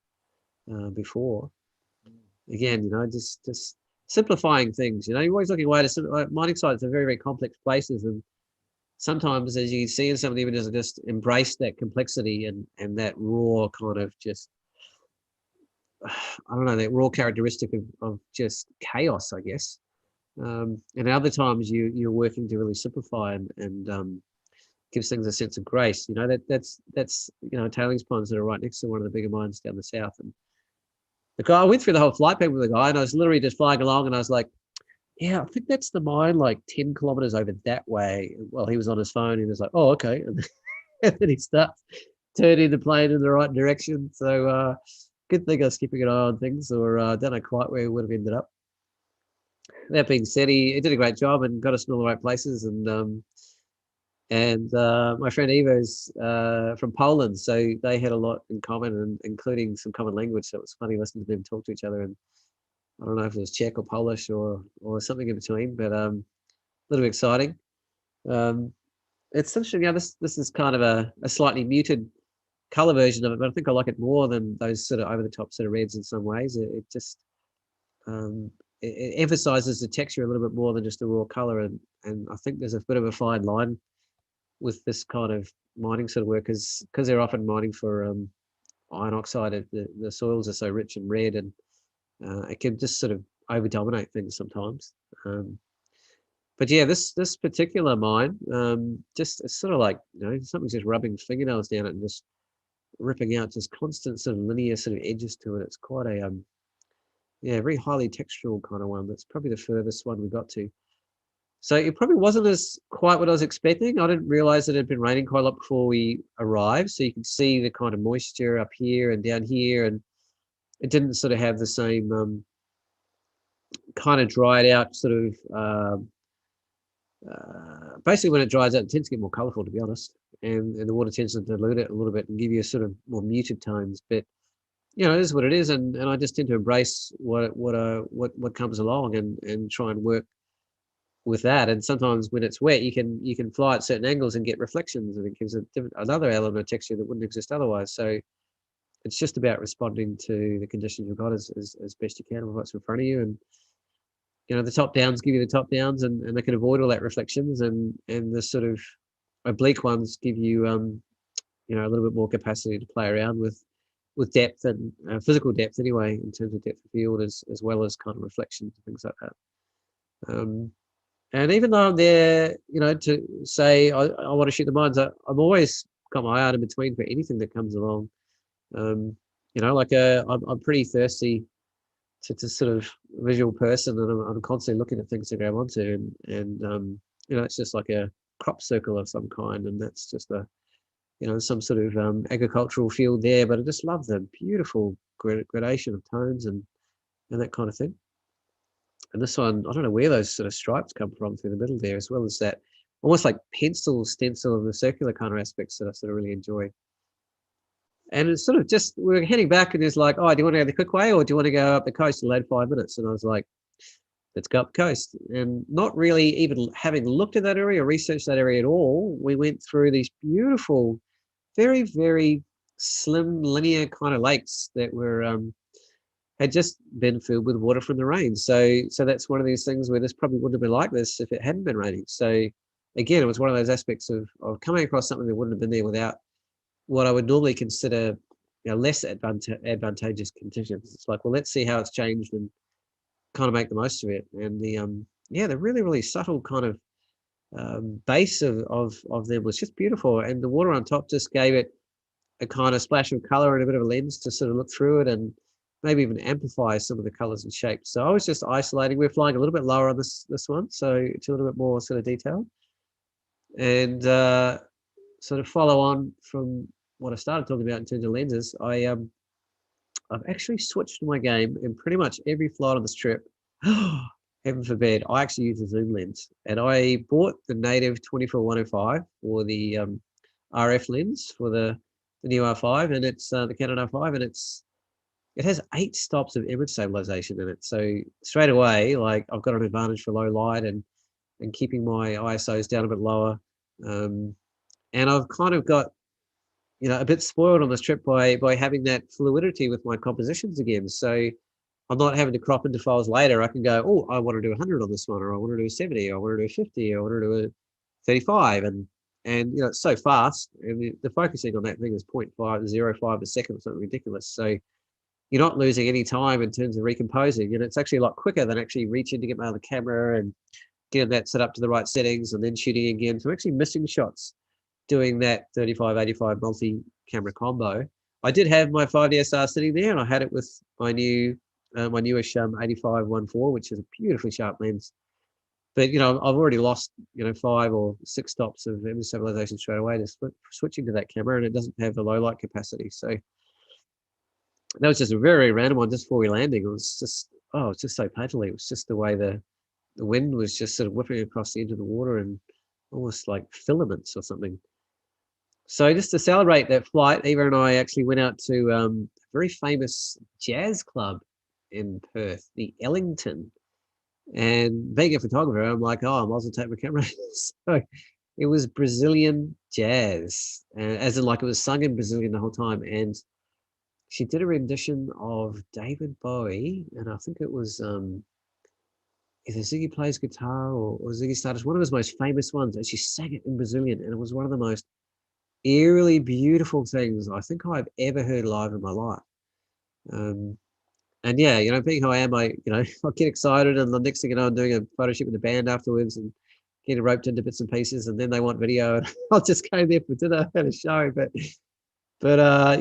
before. Again, just simplifying things. You're always looking away to mining sites are very, very complex places, and sometimes, as you see in some of the images, I just embrace that complexity and that raw kind of just, I don't know, that raw characteristic of just chaos, I guess. And other times you're working to really simplify and gives things a sense of grace. That's tailings ponds that are right next to one of the bigger mines down the south. And the guy, I went through the whole flight path with the guy, and I was literally just flying along, and I was like, yeah, I think that's the mine like 10 kilometers over that way. Well, he was on his phone. He was like, oh, okay. And then he starts turning the plane in the right direction. So good thing I was keeping an eye on things, or I don't know quite where he would have ended up. That being said, he did a great job and got us in all the right places. And my friend Eva's from Poland, so they had a lot in common, and including some common language. So it was funny listening to them talk to each other. And I don't know if it was Czech or Polish or something in between, but a little bit exciting. It's interesting. This is kind of a slightly muted color version of it, but I think I like it more than those sort of over the top sort of reds in some ways. It just it emphasizes the texture a little bit more than just the raw color, and I think there's a bit of a fine line with this kind of mining sort of work, because they're often mining for iron oxide. The soils are so rich and red, and it can just sort of over dominate things sometimes. But yeah, this particular mine, just it's sort of like, you know, something's just rubbing fingernails down it and just ripping out just constant sort of linear sort of edges to it. It's quite a yeah, very highly textural kind of one. That's probably the furthest one we got to. So it probably wasn't as quite what I was expecting. I didn't realize it had been raining quite a lot before we arrived. So you can see the kind of moisture up here and down here, and it didn't sort of have the same kind of dried out sort of basically when it dries out, it tends to get more colourful, to be honest, and the water tends to dilute it a little bit and give you a sort of more muted tones. But you know, it is what it is, and I just tend to embrace what comes along and try and work with that. And sometimes when it's wet, you can fly at certain angles and get reflections, and it gives another element of texture that wouldn't exist otherwise. So it's just about responding to the conditions you've got as best you can with what's in front of you. And you know, the top downs give you the top downs, and they can avoid all that reflections, and the sort of oblique ones give you you know, a little bit more capacity to play around with depth and physical depth anyway, in terms of depth of field, as well as kind of reflections and things like that. And even though I'm there, you know, to say I want to shoot the mines, I'm always got my eye out in between for anything that comes along. You know, like I'm pretty thirsty to sort of visual person, and I'm constantly looking at things to grab onto, and you know, it's just like a crop circle of some kind, and that's just a, you know, some sort of agricultural field there. But I just love the beautiful gradation of tones and that kind of thing. And this one, I don't know where those sort of stripes come from through the middle there, as well as that almost like pencil stencil and the circular kind of aspects that I sort of really enjoy. And it's sort of just, we were heading back, and it's like, oh, do you want to go the quick way, or do you want to go up the coast? It'll add 5 minutes. And I was like, let's go up the coast. And not really even having looked at that area or researched that area at all, we went through these beautiful, very, very slim, linear kind of lakes that were had just been filled with water from the rain. So that's one of these things where this probably wouldn't have been like this if it hadn't been raining. So again, it was one of those aspects of coming across something that wouldn't have been there without what I would normally consider, you know, less advantageous conditions. It's like, well, let's see how it's changed and kind of make the most of it. And the really, really subtle kind of base of them was just beautiful, and the water on top just gave it a kind of splash of color and a bit of a lens to sort of look through it, and maybe even amplify some of the colors and shapes. So I was just isolating. We're flying a little bit lower on this one, so it's a little bit more sort of detailed. And sort of follow on from what I started talking about in terms of lenses, I've actually switched my game in pretty much every flight on this trip. Heaven forbid, I actually use a zoom lens, and I bought the native 24-105 for the RF lens for the new R5, and it's the Canon R5, and it has 8 stops of image stabilization in it. So straight away, like, I've got an advantage for low light and keeping my ISOs down a bit lower. And I've kind of got, you know, a bit spoiled on this trip by having that fluidity with my compositions again. So I'm not having to crop into files later. I can go, oh, I want to do 100 on this one, or I want to do a 70, or I want to do a 50, or I want to do a 35. And you know, it's so fast, and the focusing on that thing is 0.505 a second or something ridiculous. So you're not losing any time in terms of recomposing, and it's actually a lot quicker than actually reaching to get my other camera and getting that set up to the right settings and then shooting again. So I'm actually missing shots doing that 35-85 multi-camera combo. I did have my 5DSR sitting there, and I had it with my new, my newish 85-1.4, which is a beautifully sharp lens. But you know, I've already lost, you know, 5 or 6 stops of image stabilization straight away to switching to that camera, and it doesn't have the low light capacity. So that was just a very random one just before we landed. It was just, oh, it's just so painfully. It was just the way the wind was just sort of whipping across the edge of the water, and almost like filaments or something. So just to celebrate that flight, Eva and I actually went out to a very famous jazz club in Perth, the Ellington. And being a photographer, I'm like, oh, I might as well take my camera. So it was Brazilian jazz, as in like it was sung in Brazilian the whole time. And she did a rendition of David Bowie, and I think it was either Ziggy plays guitar or Ziggy Stardust. One of his most famous ones, and she sang it in Brazilian, and it was one of the most eerily beautiful things I think I've ever heard live in my life. And yeah, you know, being who I am, I get excited, and the next thing you know, I'm doing a photo shoot with the band afterwards, and getting roped into bits and pieces, and then they want video, and I'll just go there for dinner and a show. But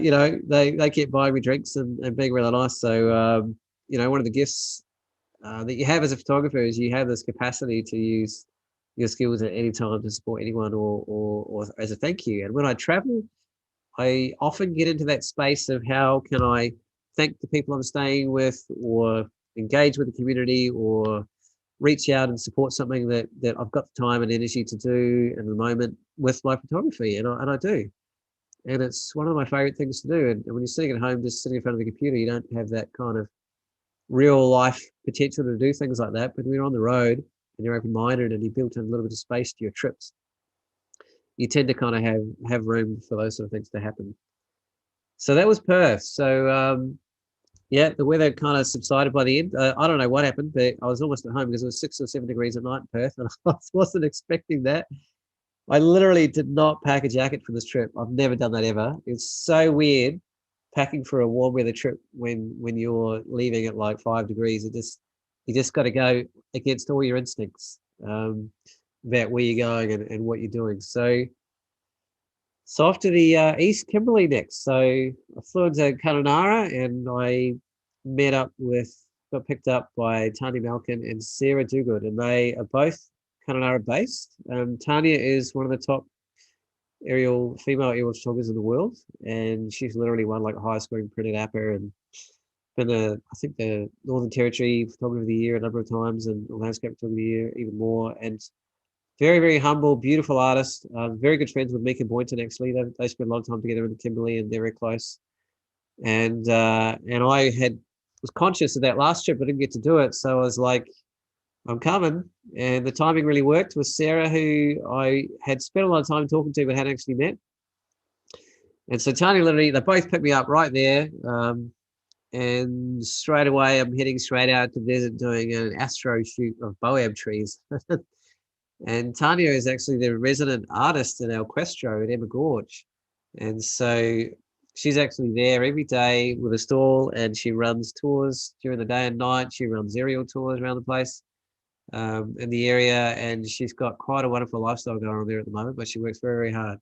you know, they keep buying me drinks and being really nice. So you know, one of the gifts that you have as a photographer is you have this capacity to use your skills at any time to support anyone or as a thank you. And when I travel, I often get into that space of how can I thank the people I'm staying with, or engage with the community, or reach out and support something that I've got the time and energy to do in the moment with my photography, and I do. And it's one of my favorite things to do. And when you're sitting at home, just sitting in front of the computer, you don't have that kind of real life potential to do things like that. But when you're on the road and you're open-minded and you built in a little bit of space to your trips, you tend to kind of have room for those sort of things to happen. So that was Perth. So yeah, the weather kind of subsided by the end. I don't know what happened, but I was almost at home because it was 6 or 7 degrees at night in Perth, and I wasn't expecting that. I literally did not pack a jacket for this trip. I've never done that ever. It's so weird packing for a warm weather trip when you're leaving at like 5 degrees. You just got to go against all your instincts about where you're going and what you're doing. So off to the East Kimberley next. So I flew into Kununurra, and I got picked up by Tanya Malkin and Sarah Dugood, and they are both Kununurra based. Tanya is one of the top female aerial photographers in the world, and she's literally won like a high scoring printed APA and been I think the Northern Territory Photographer of the Year a number of times, and Landscape Photographer of the Year even more. And very, very humble, beautiful artist. Very good friends with Mika Boynton, actually. They spent a lot of time together in the Kimberley, and they're very close. And I was conscious of that last trip, but didn't get to do it. So I was like, I'm coming. And the timing really worked with Sarah, who I had spent a lot of time talking to, but hadn't actually met. And so Tony literally, they both picked me up right there. And straight away, I'm heading straight out to the desert doing an astro shoot of boab trees. And Tanya is actually the resident artist in El Questro at Emma Gorge. And so she's actually there every day with a stall, and she runs tours during the day and night. She runs aerial tours around the place in the area, and she's got quite a wonderful lifestyle going on there at the moment, but she works very, very hard.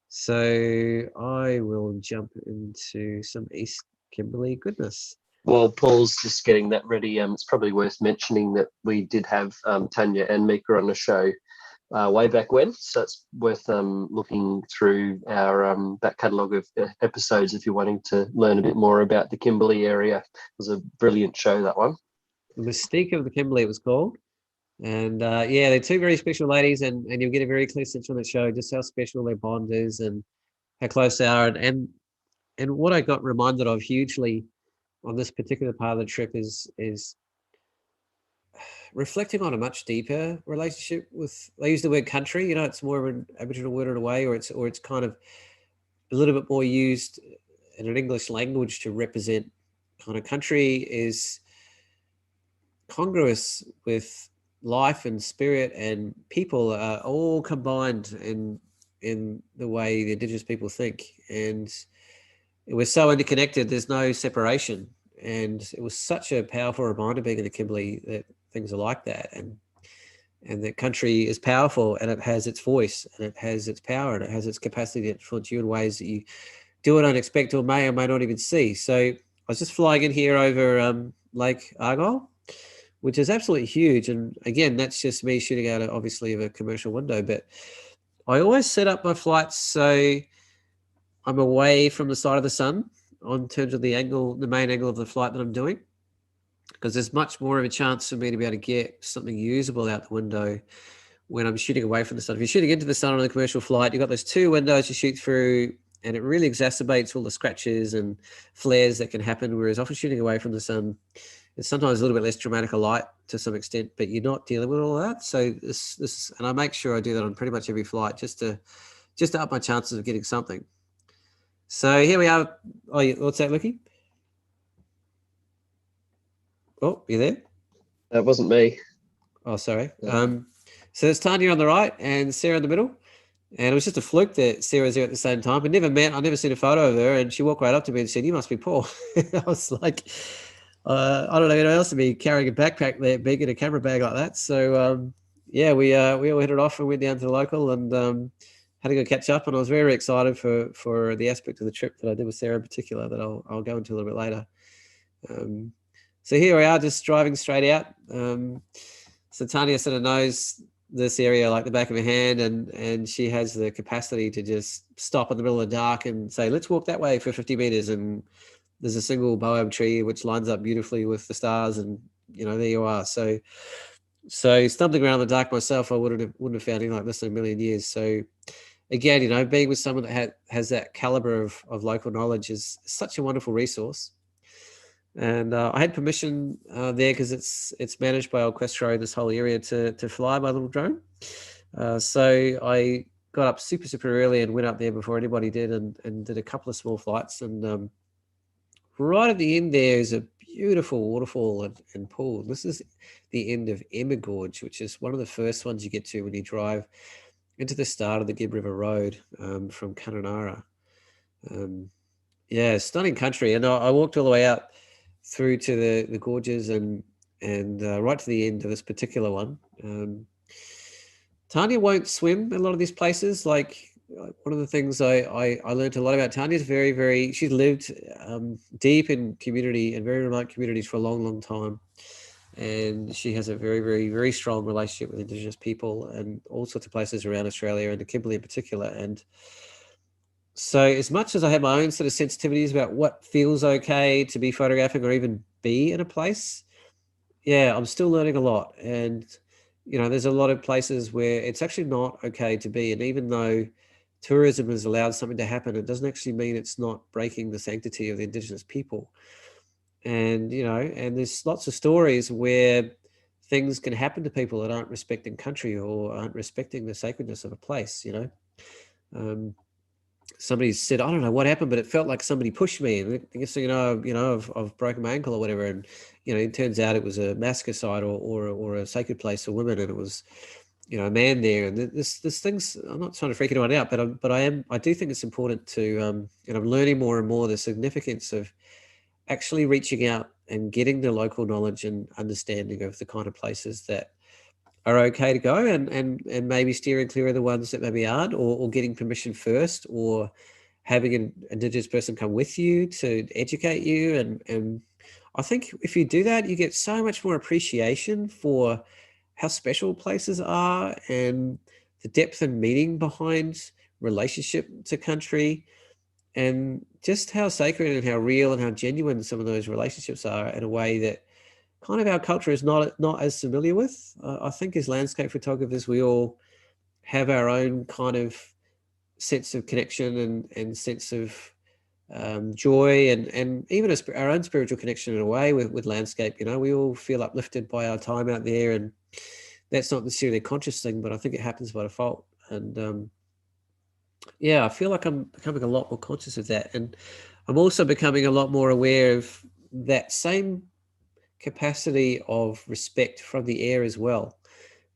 So I will jump into some East Kimberley goodness.
Well, Paul's just getting that ready. It's probably worth mentioning that we did have Tanya and Mika on the show way back when. So it's worth looking through our back catalogue of episodes if you're wanting to learn a bit more about the Kimberley area. It was a brilliant show, that one.
The Mystique of the Kimberley, it was called. And yeah, they're two very special ladies, and you'll get a very clear sense on that show just how special their bond is and how close they are. And what I got reminded of hugely on this particular part of the trip is reflecting on a much deeper relationship with, they use the word country, it's more of an Aboriginal word in a way, or it's kind of a little bit more used in an English language to represent kind of country is congruous with life and spirit, and people are all combined in the way the Indigenous people think. And we're so interconnected, there's no separation. And it was such a powerful reminder being in the Kimberley that things are like that, and that country is powerful, and it has its voice, and it has its power, and it has its capacity to influence you in ways that you do not expect or may not even see. So I was just flying in here over Lake Argyle, which is absolutely huge. And again, that's just me shooting out obviously of a commercial window, but I always set up my flights so I'm away from the side of the sun on terms of the main angle of the flight that I'm doing, because there's much more of a chance for me to be able to get something usable out the window when I'm shooting away from the sun. If you're shooting into the sun on a commercial flight, you've got those two windows you shoot through, and it really exacerbates all the scratches and flares that can happen. Whereas often shooting away from the sun, it's sometimes a little bit less dramatic a light to some extent, but you're not dealing with all that. So this, and I make sure I do that on pretty much every flight just to up my chances of getting something. So here we are. Oh, what's that, Lucky? Oh, you there?
That wasn't me.
Oh, sorry.
Yeah.
So there's Tanya on the right and Sarah in the middle. And it was just a fluke that Sarah was there at the same time. I'd never seen a photo of her. And she walked right up to me and said, "You must be Paul." I was like, I don't know anyone else to be carrying a backpack that big in a camera bag like that. So, yeah, we all headed off and went down to the local and had to go catch up. And I was very excited for the aspect of the trip that I did with Sarah in particular that I'll go into a little bit later. So here we are, just driving straight out. So Tanya sort of knows this area like the back of her hand, and she has the capacity to just stop in the middle of the dark and say, "Let's walk that way for 50 meters." And there's a single baobab tree which lines up beautifully with the stars, and there you are. So stumbling around in the dark myself, I wouldn't have found anything like this in a million years. So again, being with someone that has that caliber of local knowledge is such a wonderful resource. And I had permission there because it's managed by Equestro, this whole area, to fly my little drone. So I got up super early and went up there before anybody did, and did a couple of small flights. And right at the end there is a beautiful waterfall and pool. This is the end of Emma Gorge, which is one of the first ones you get to when you drive into the start of the Gibb River Road from Kununurra. Yeah, stunning country. And I walked all the way out through to the gorges and right to the end of this particular one. Tanya won't swim in a lot of these places. Like one of the things I learned a lot about Tanya is she's lived deep in community and very remote communities for a long time. And she has a very strong relationship with Indigenous people and all sorts of places around Australia and the Kimberley in particular. And so as much as I have my own sort of sensitivities about what feels okay to be photographing or even be in a place, yeah, I'm still learning a lot. And, there's a lot of places where it's actually not okay to be. And even though tourism has allowed something to happen, it doesn't actually mean it's not breaking the sanctity of the Indigenous people. And, and there's lots of stories where things can happen to people that aren't respecting country or aren't respecting the sacredness of a place, somebody said, "I don't know what happened, but it felt like somebody pushed me." And I guess, I've broken my ankle or whatever. And, it turns out it was a massacre site or a sacred place for women. And it was, a man there. And this things, I'm not trying to freak anyone out, but I do think it's important to, and I'm learning more and more the significance of actually reaching out and getting the local knowledge and understanding of the kind of places that are okay to go and maybe steering clear of the ones that maybe aren't, or getting permission first, or having an Indigenous person come with you to educate you. And I think if you do that, you get so much more appreciation for how special places are and the depth and meaning behind relationship to country, and just how sacred and how real and how genuine some of those relationships are in a way that kind of our culture is not as familiar with. I think as landscape photographers, we all have our own kind of sense of connection and sense of joy and even our own spiritual connection in a way with landscape. We all feel uplifted by our time out there, and that's not necessarily a conscious thing, but I think it happens by default. And yeah, I feel like I'm becoming a lot more conscious of that. And I'm also becoming a lot more aware of that same capacity of respect from the air as well.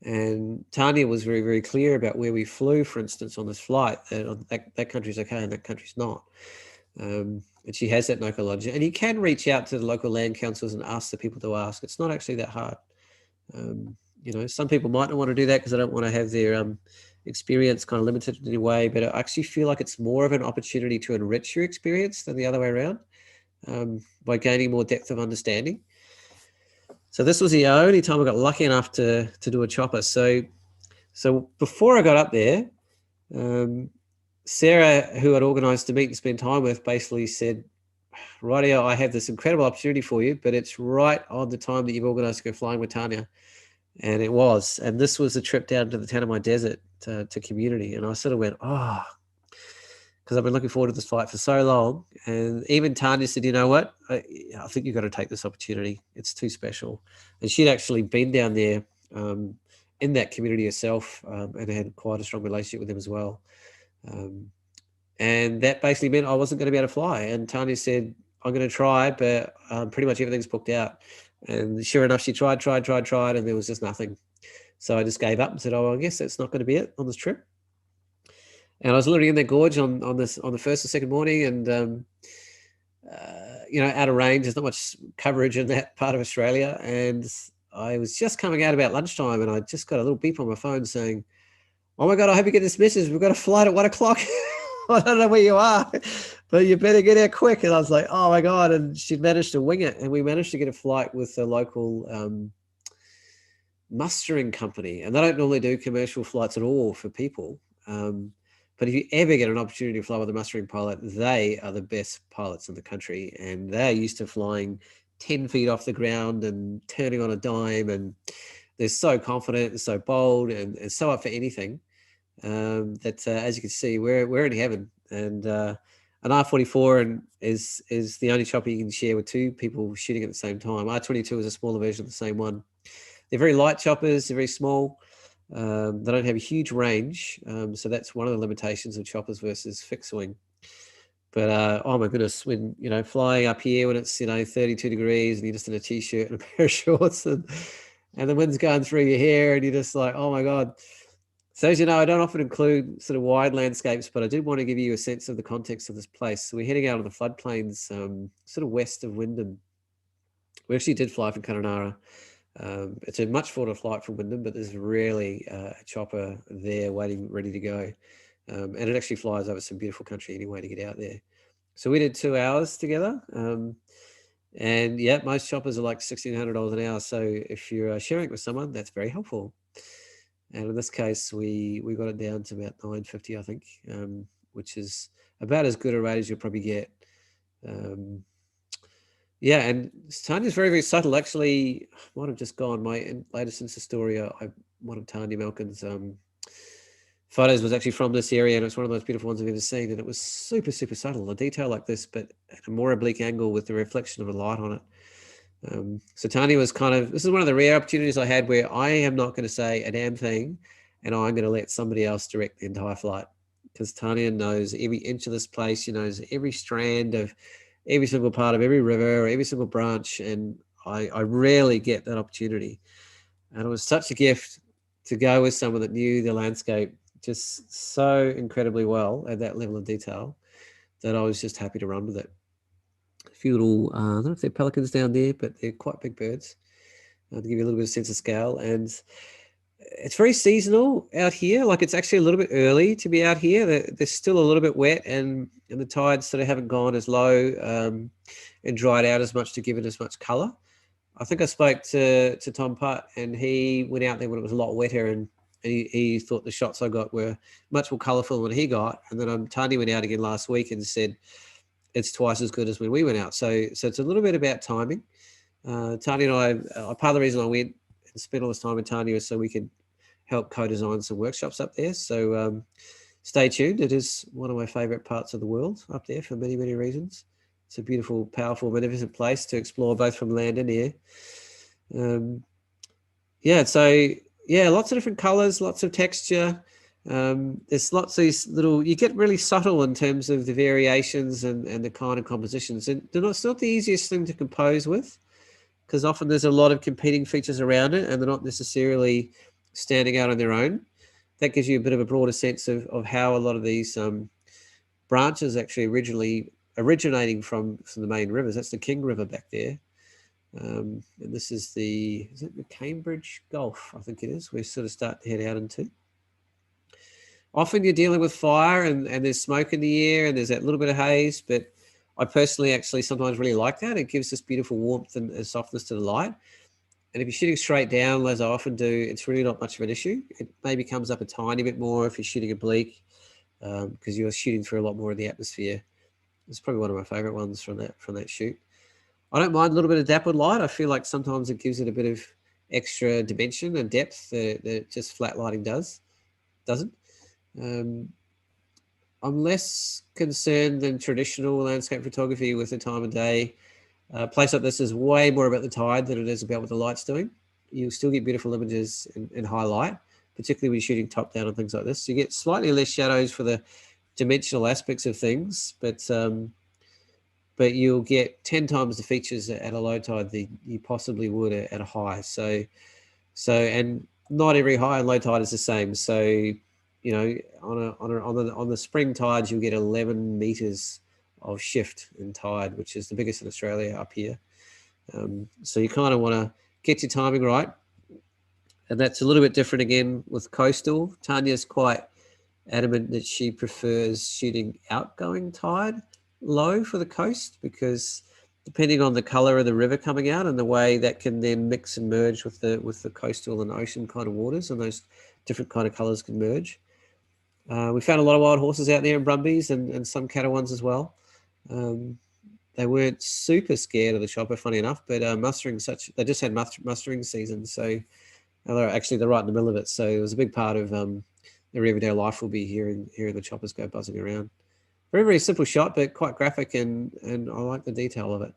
And Tanya was very clear about where we flew, for instance, on this flight, that country's okay and that country's not. And she has that local knowledge. And you can reach out to the local land councils and ask the people to ask. It's not actually that hard. Some people might not want to do that because they don't want to have their experience kind of limited in any way, but I actually feel like it's more of an opportunity to enrich your experience than the other way around, by gaining more depth of understanding. So this was the only time I got lucky enough to do a chopper. So before I got up there, Sarah, who I'd organised to meet and spend time with, basically said, "Rightio, I have this incredible opportunity for you, but it's right on the time that you've organised to go flying with Tanya." And it was. And this was a trip down to the Tanami Desert to community. And I sort of went, oh, because I've been looking forward to this flight for so long. And even Tanya said, "You know what? I think you've got to take this opportunity. It's too special." And she'd actually been down there in that community herself, and had quite a strong relationship with them as well. And that basically meant I wasn't going to be able to fly. And Tanya said, "I'm going to try, but pretty much everything's booked out." And sure enough, she tried, and there was just nothing. So I just gave up and said, oh, I guess that's not going to be it on this trip. And I was literally in that gorge on the first or second morning, and out of range. There's not much coverage in that part of Australia, and I was just coming out about lunchtime, and I just got a little beep on my phone saying, "Oh my God, I hope you get this message. We've got a flight at 1 o'clock. I don't know where you are, but you better get here quick." And I was like, "Oh my God!" And she'd managed to wing it, and we managed to get a flight with the local mustering company, and they don't normally do commercial flights at all for people. But if you ever get an opportunity to fly with a mustering pilot, they are the best pilots in the country, and they're used to flying 10 feet off the ground and turning on a dime, and they're so confident and so bold and so up for anything that, as you can see, we're in heaven. And an R44 is the only chopper you can share with two people shooting at the same time. R22 is a smaller version of the same one. They're very light choppers. They're very small. They don't have a huge range, so that's one of the limitations of choppers versus fixed wing. But oh my goodness, when flying up here when it's 32 degrees and you're just in a t-shirt and a pair of shorts and the wind's going through your hair and you're just like, oh my God. So as you know, I don't often include sort of wide landscapes, but I did want to give you a sense of the context of this place. So we're heading out on the floodplains, sort of west of Wyndham. We actually did fly from Kununurra. It's a much shorter flight from Wyndham, but there's really a chopper there waiting, ready to go. And it actually flies over some beautiful country anyway to get out there. So we did 2 hours together. And yeah, most choppers are like $1,600 an hour. So if you're sharing it with someone, that's very helpful. And in this case, we got it down to about $950, I think, which is about as good a rate as you'll probably get. Yeah, and Tanya's very, very subtle. Actually, I might have just gone. My latest Insta story, one of Tanya Malkin's photos was actually from this area, and it's one of the most beautiful ones I've ever seen. And it was super, super subtle, a detail like this, but at a more oblique angle with the reflection of the light on it. So Tanya was this is one of the rare opportunities I had where I am not going to say a damn thing, and I'm going to let somebody else direct the entire flight, because Tanya knows every inch of this place. She knows every strand of every single part of every river, every single branch, and I rarely get that opportunity. And it was such a gift to go with someone that knew the landscape just so incredibly well at that level of detail that I was just happy to run with it. A few little, I don't know if they're pelicans down there, but they're quite big birds, to give you a little bit of sense of scale. And it's very seasonal out here. Like, it's actually a little bit early to be out here. They're still a little bit wet, and the tides sort of haven't gone as low and dried out as much to give it as much colour. I think I spoke to Tom Putt, and he went out there when it was a lot wetter, and he thought the shots I got were much more colourful than he got. And then Tanya went out again last week and said it's twice as good as when we went out. So it's a little bit about timing. Tanya and I, part of the reason I went and spent all this time with Tanya is so we could help co-design some workshops up there. So stay tuned. It is one of my favourite parts of the world up there for many, many reasons. It's a beautiful, powerful, magnificent place to explore both from land and air. Lots of different colours, lots of texture. There's lots of these little, you get really subtle in terms of the variations and the kind of compositions. And it's not the easiest thing to compose with, because often there's a lot of competing features around it and they're not necessarily standing out on their own. That gives you a bit of a broader sense of how a lot of these branches actually originating from the main rivers. That's the King River back there. And this is the Cambridge Gulf, I think it is. We sort of start to head out into. Often you're dealing with fire and there's smoke in the air and there's that little bit of haze, but I personally actually sometimes really like that. It gives this beautiful warmth and softness to the light. And if you're shooting straight down, as I often do, it's really not much of an issue. It maybe comes up a tiny bit more if you're shooting oblique, because you're shooting through a lot more of the atmosphere. It's probably one of my favorite ones from that shoot. I don't mind a little bit of dappled light. I feel like sometimes it gives it a bit of extra dimension and depth that just flat lighting doesn't. I'm less concerned than traditional landscape photography with the time of day. A place like this is way more about the tide than it is about what the light's doing. You'll still get beautiful images in high light, particularly when you're shooting top down and things like this. You get slightly less shadows for the dimensional aspects of things, but you'll get 10 times the features at a low tide than you possibly would at a high. So and not every high and low tide is the same. So, you know, on the spring tides, you'll get 11 meters of shift in tide, which is the biggest in Australia up here. So you kind of want to get your timing right. And that's a little bit different again with coastal. Tanya's quite adamant that she prefers shooting outgoing tide low for the coast, because depending on the color of the river coming out and the way that can then mix and merge with the coastal and ocean kind of waters, and those different kind of colors can merge. We found a lot of wild horses out there in Brumbies and some cattle ones as well. They weren't super scared of the chopper, funny enough, but they just had mustering season, so they're right in the middle of it. So it was a big part of their everyday life will be hearing the choppers go buzzing around. Very, very simple shot, but quite graphic, and I like the detail of it.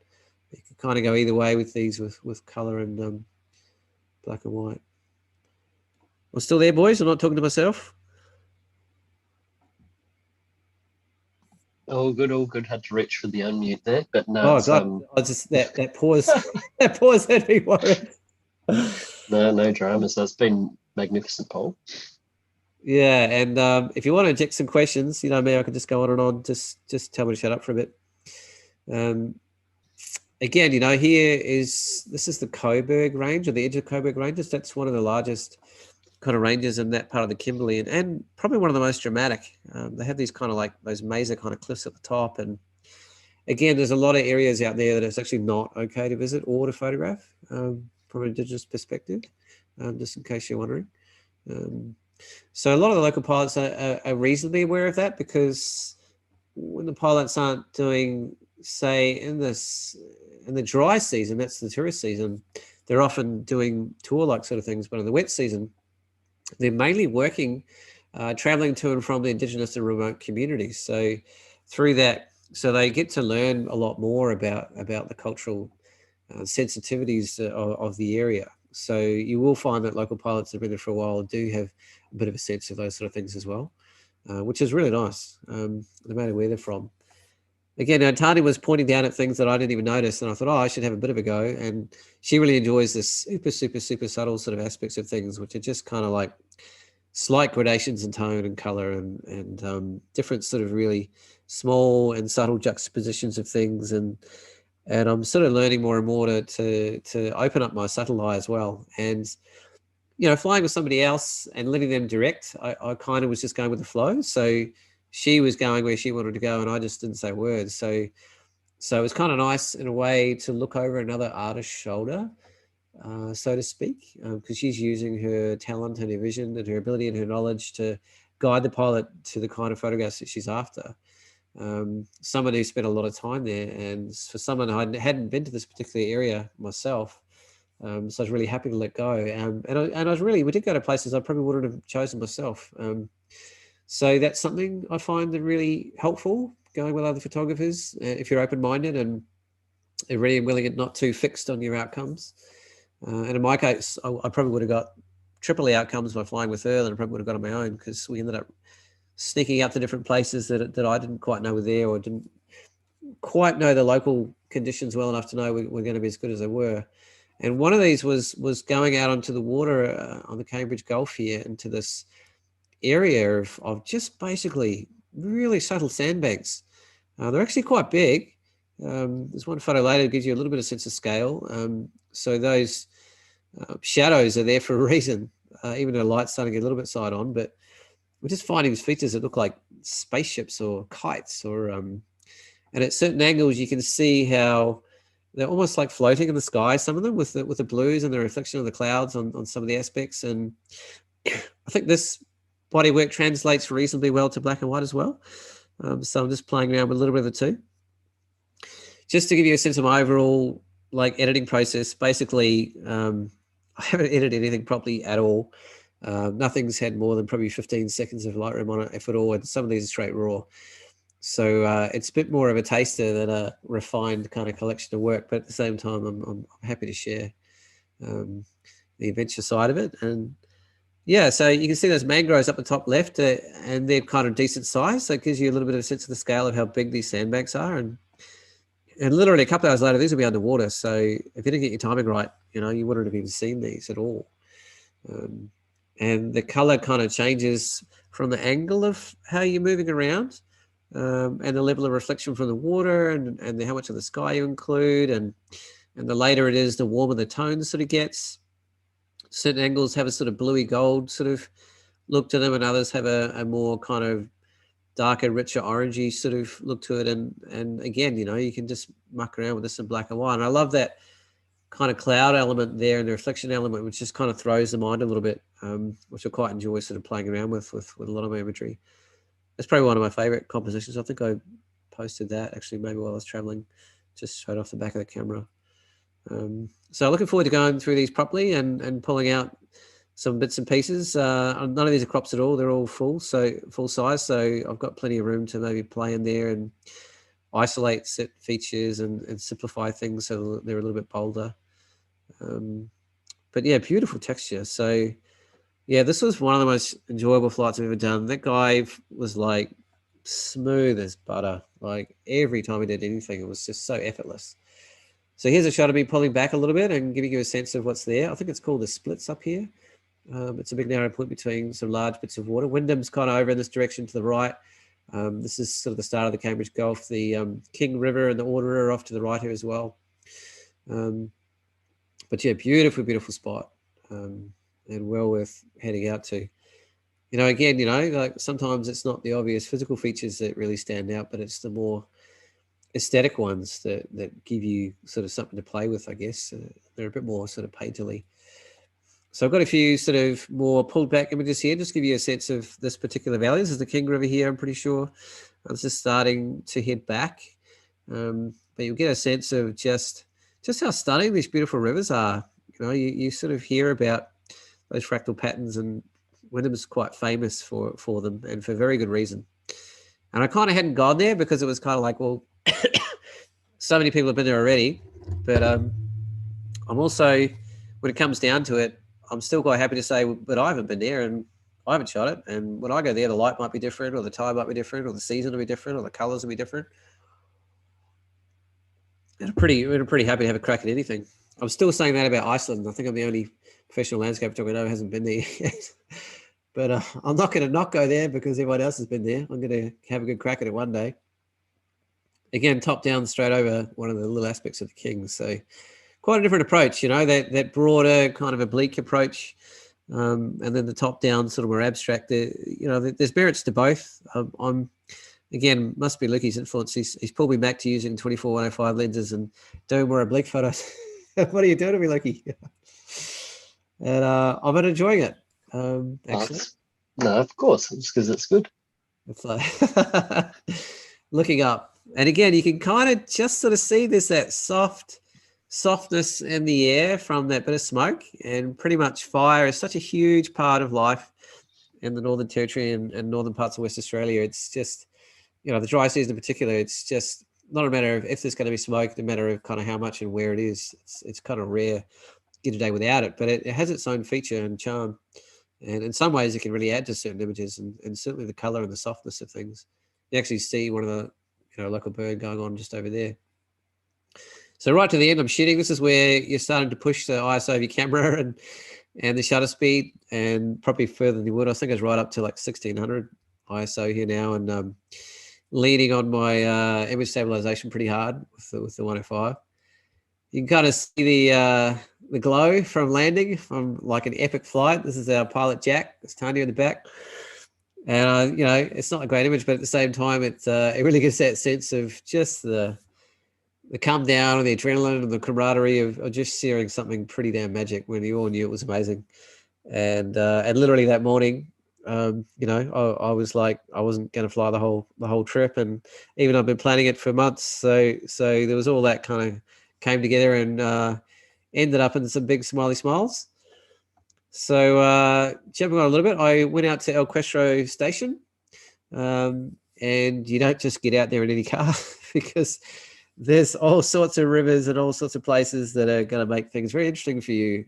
You can kind of go either way with these, with colour and black and white. I'm still there, boys. I'm not talking to myself.
All good. Had to reach for the unmute there, but no.
Oh God! I just that pause. That pause had me worried.
No dramas. That's been magnificent, Paul.
Yeah, and if you want to inject some questions, you know me, I can just go on and on. Just tell me to shut up for a bit. Again, you know, this is the Coburg range, or the edge of Coburg ranges. That's one of the largest kind of ranges in that part of the Kimberley, and probably one of the most dramatic. They have these kind of like those mesa kind of cliffs at the top, and again, there's a lot of areas out there that it's actually not okay to visit or to photograph from an Indigenous perspective, just in case you're wondering. So a lot of the local pilots are reasonably aware of that, because when the pilots aren't doing, say, in the dry season, that's the tourist season, they're often doing tour-like sort of things. But in the wet season, they're mainly working, traveling to and from the Indigenous and remote communities. So through that, so they get to learn a lot more about the cultural sensitivities of the area. So you will find that local pilots that have been there for a while do have a bit of a sense of those sort of things as well, which is really nice, no matter where they're from. Again, Tani was pointing down at things that I didn't even notice, and I thought, I should have a bit of a go. And she really enjoys this super, super, super subtle sort of aspects of things, which are just kind of like slight gradations in tone and color, and different sort of really small and subtle juxtapositions of things. And I'm sort of learning more and more to open up my subtle eye as well. And, you know, flying with somebody else and letting them direct, I kind of was just going with the flow. So she was going where she wanted to go, and I just didn't say words. So it was kind of nice in a way to look over another artist's shoulder, so to speak, because she's using her talent and her vision and her ability and her knowledge to guide the pilot to the kind of photographs that she's after. Someone who spent a lot of time there, and for someone I hadn't been to this particular area myself, so I was really happy to let go. And I was we did go to places I probably wouldn't have chosen myself. So that's something I find that really helpful, going with other photographers, if you're open-minded and ready and willing and not too fixed on your outcomes. And in my case, I probably would have got triple the outcomes by flying with her than I probably would have got on my own, because we ended up sneaking up to different places that I didn't quite know were there, or didn't quite know the local conditions well enough to know were going to be as good as they were. And one of these was going out onto the water on the Cambridge Gulf here, into this area of just basically really subtle sandbanks. They're actually quite big. There's one photo later that gives you a little bit of sense of scale. So those shadows are there for a reason, even though light's starting to get a little bit side on, but we're just finding these features that look like spaceships or kites, or and at certain angles you can see how they're almost like floating in the sky, some of them, with the blues and the reflection of the clouds on some of the aspects. And I think this body work translates reasonably well to black and white as well. So I'm just playing around with a little bit of the two. Just to give you a sense of my overall like editing process, basically I haven't edited anything properly at all. Nothing's had more than probably 15 seconds of Lightroom on it, if at all, and some of these are straight raw. So it's a bit more of a taster than a refined kind of collection of work, but at the same time, I'm happy to share the adventure side of it. And yeah, so you can see those mangroves up the top left, and they're kind of decent size. So it gives you a little bit of a sense of the scale of how big these sandbanks are. And literally a couple of hours later, these will be underwater. So if you didn't get your timing right, you know, you wouldn't have even seen these at all. and the color kind of changes from the angle of how you're moving around, and the level of reflection from the water, and how much of the sky you include, and the later it is, the warmer the tone sort of gets. Certain angles have a sort of bluey gold sort of look to them, and others have a more kind of darker, richer, orangey sort of look to it. And again, you know, you can just muck around with this in black and white. And I love that kind of cloud element there and the reflection element, which just kind of throws the mind a little bit, which I quite enjoy sort of playing around with a lot of my imagery. It's probably one of my favorite compositions. I think I posted that actually maybe while I was traveling, just straight off the back of the camera. So looking forward to going through these properly and pulling out some bits and pieces. None of these are crops at all. They're all full size. So I've got plenty of room to maybe play in there and isolate set features and simplify things so they're a little bit bolder. But yeah, beautiful texture. So yeah, this was one of the most enjoyable flights I've ever done. That guy was like smooth as butter. Like every time he did anything, it was just so effortless. So here's a shot of me pulling back a little bit and giving you a sense of what's there. I think it's called the splits up here. It's a big narrow point between some large bits of water. Wyndham's kind of over in this direction to the right. This is sort of the start of the Cambridge Gulf. The King River and the Order are off to the right here as well. But yeah, beautiful, beautiful spot, and well worth heading out to. You know, again, you know, like sometimes it's not the obvious physical features that really stand out, but it's the more aesthetic ones that give you sort of something to play with, I guess. They're a bit more sort of painterly. So I've got a few sort of more pulled back images here, just give you a sense of this particular valley. This is the King River here, I'm pretty sure. It's just starting to head back. But you'll get a sense of just how stunning these beautiful rivers are. You know, you sort of hear about those fractal patterns, and Wyndham's quite famous for them, and for very good reason. And I kind of hadn't gone there because it was kind of like, well, so many people have been there already. But I'm also, when it comes down to it, I'm still quite happy to say, but I haven't been there and I haven't shot it. And when I go there, the light might be different, or the tide might be different, or the season will be different, or the colors will be different. And I'm pretty happy to have a crack at anything. I'm still saying that about Iceland. I think I'm the only professional landscape photographer I know who hasn't been there yet. But I'm not going to not go there because everyone else has been there. I'm going to have a good crack at it one day. Again, top down, straight over one of the little aspects of the King. So quite a different approach, you know, that broader kind of oblique approach, and then the top down sort of more abstract. You know, there's merits to both. I'm again, must be Lukey's influence. He's pulled me back to using 24-105 lenses and doing more oblique photos. What are you doing to me, Lukey? And I've been enjoying it. Actually,
no, of course, it's because it's good.
It's like looking up, and again, you can kind of just sort of see that softness in the air from that bit of smoke, and pretty much fire is such a huge part of life in the Northern Territory and northern parts of West Australia. It's just, you know, the dry season in particular, it's just not a matter of if there's going to be smoke, it's a matter of kind of how much and where it is. It's kind of rare to get a day without it, but it has its own feature and charm. And in some ways, it can really add to certain images, and certainly the color and the softness of things. You actually see one of the, you know, local bird going on just over there. So right to the end, I'm shooting. This is where you're starting to push the ISO of your camera and the shutter speed, and probably further than you would. I think it's right up to like 1600 ISO here now, and leaning on my image stabilization pretty hard with the 105. You can kind of see the glow from landing, from like an epic flight. This is our pilot Jack. It's Tanya in the back, and you know, it's not a great image, but at the same time, it really gives that sense of just the come down and the adrenaline and the camaraderie of just sharing something pretty damn magic when you all knew it was amazing. And literally that morning, you know, I was like, I wasn't going to fly the whole trip, and even I've been planning it for months. So there was all that kind of came together and ended up in some big smiley smiles. So jumping on a little bit, I went out to El Questro station, and you don't just get out there in any car because there's all sorts of rivers and all sorts of places that are going to make things very interesting for you.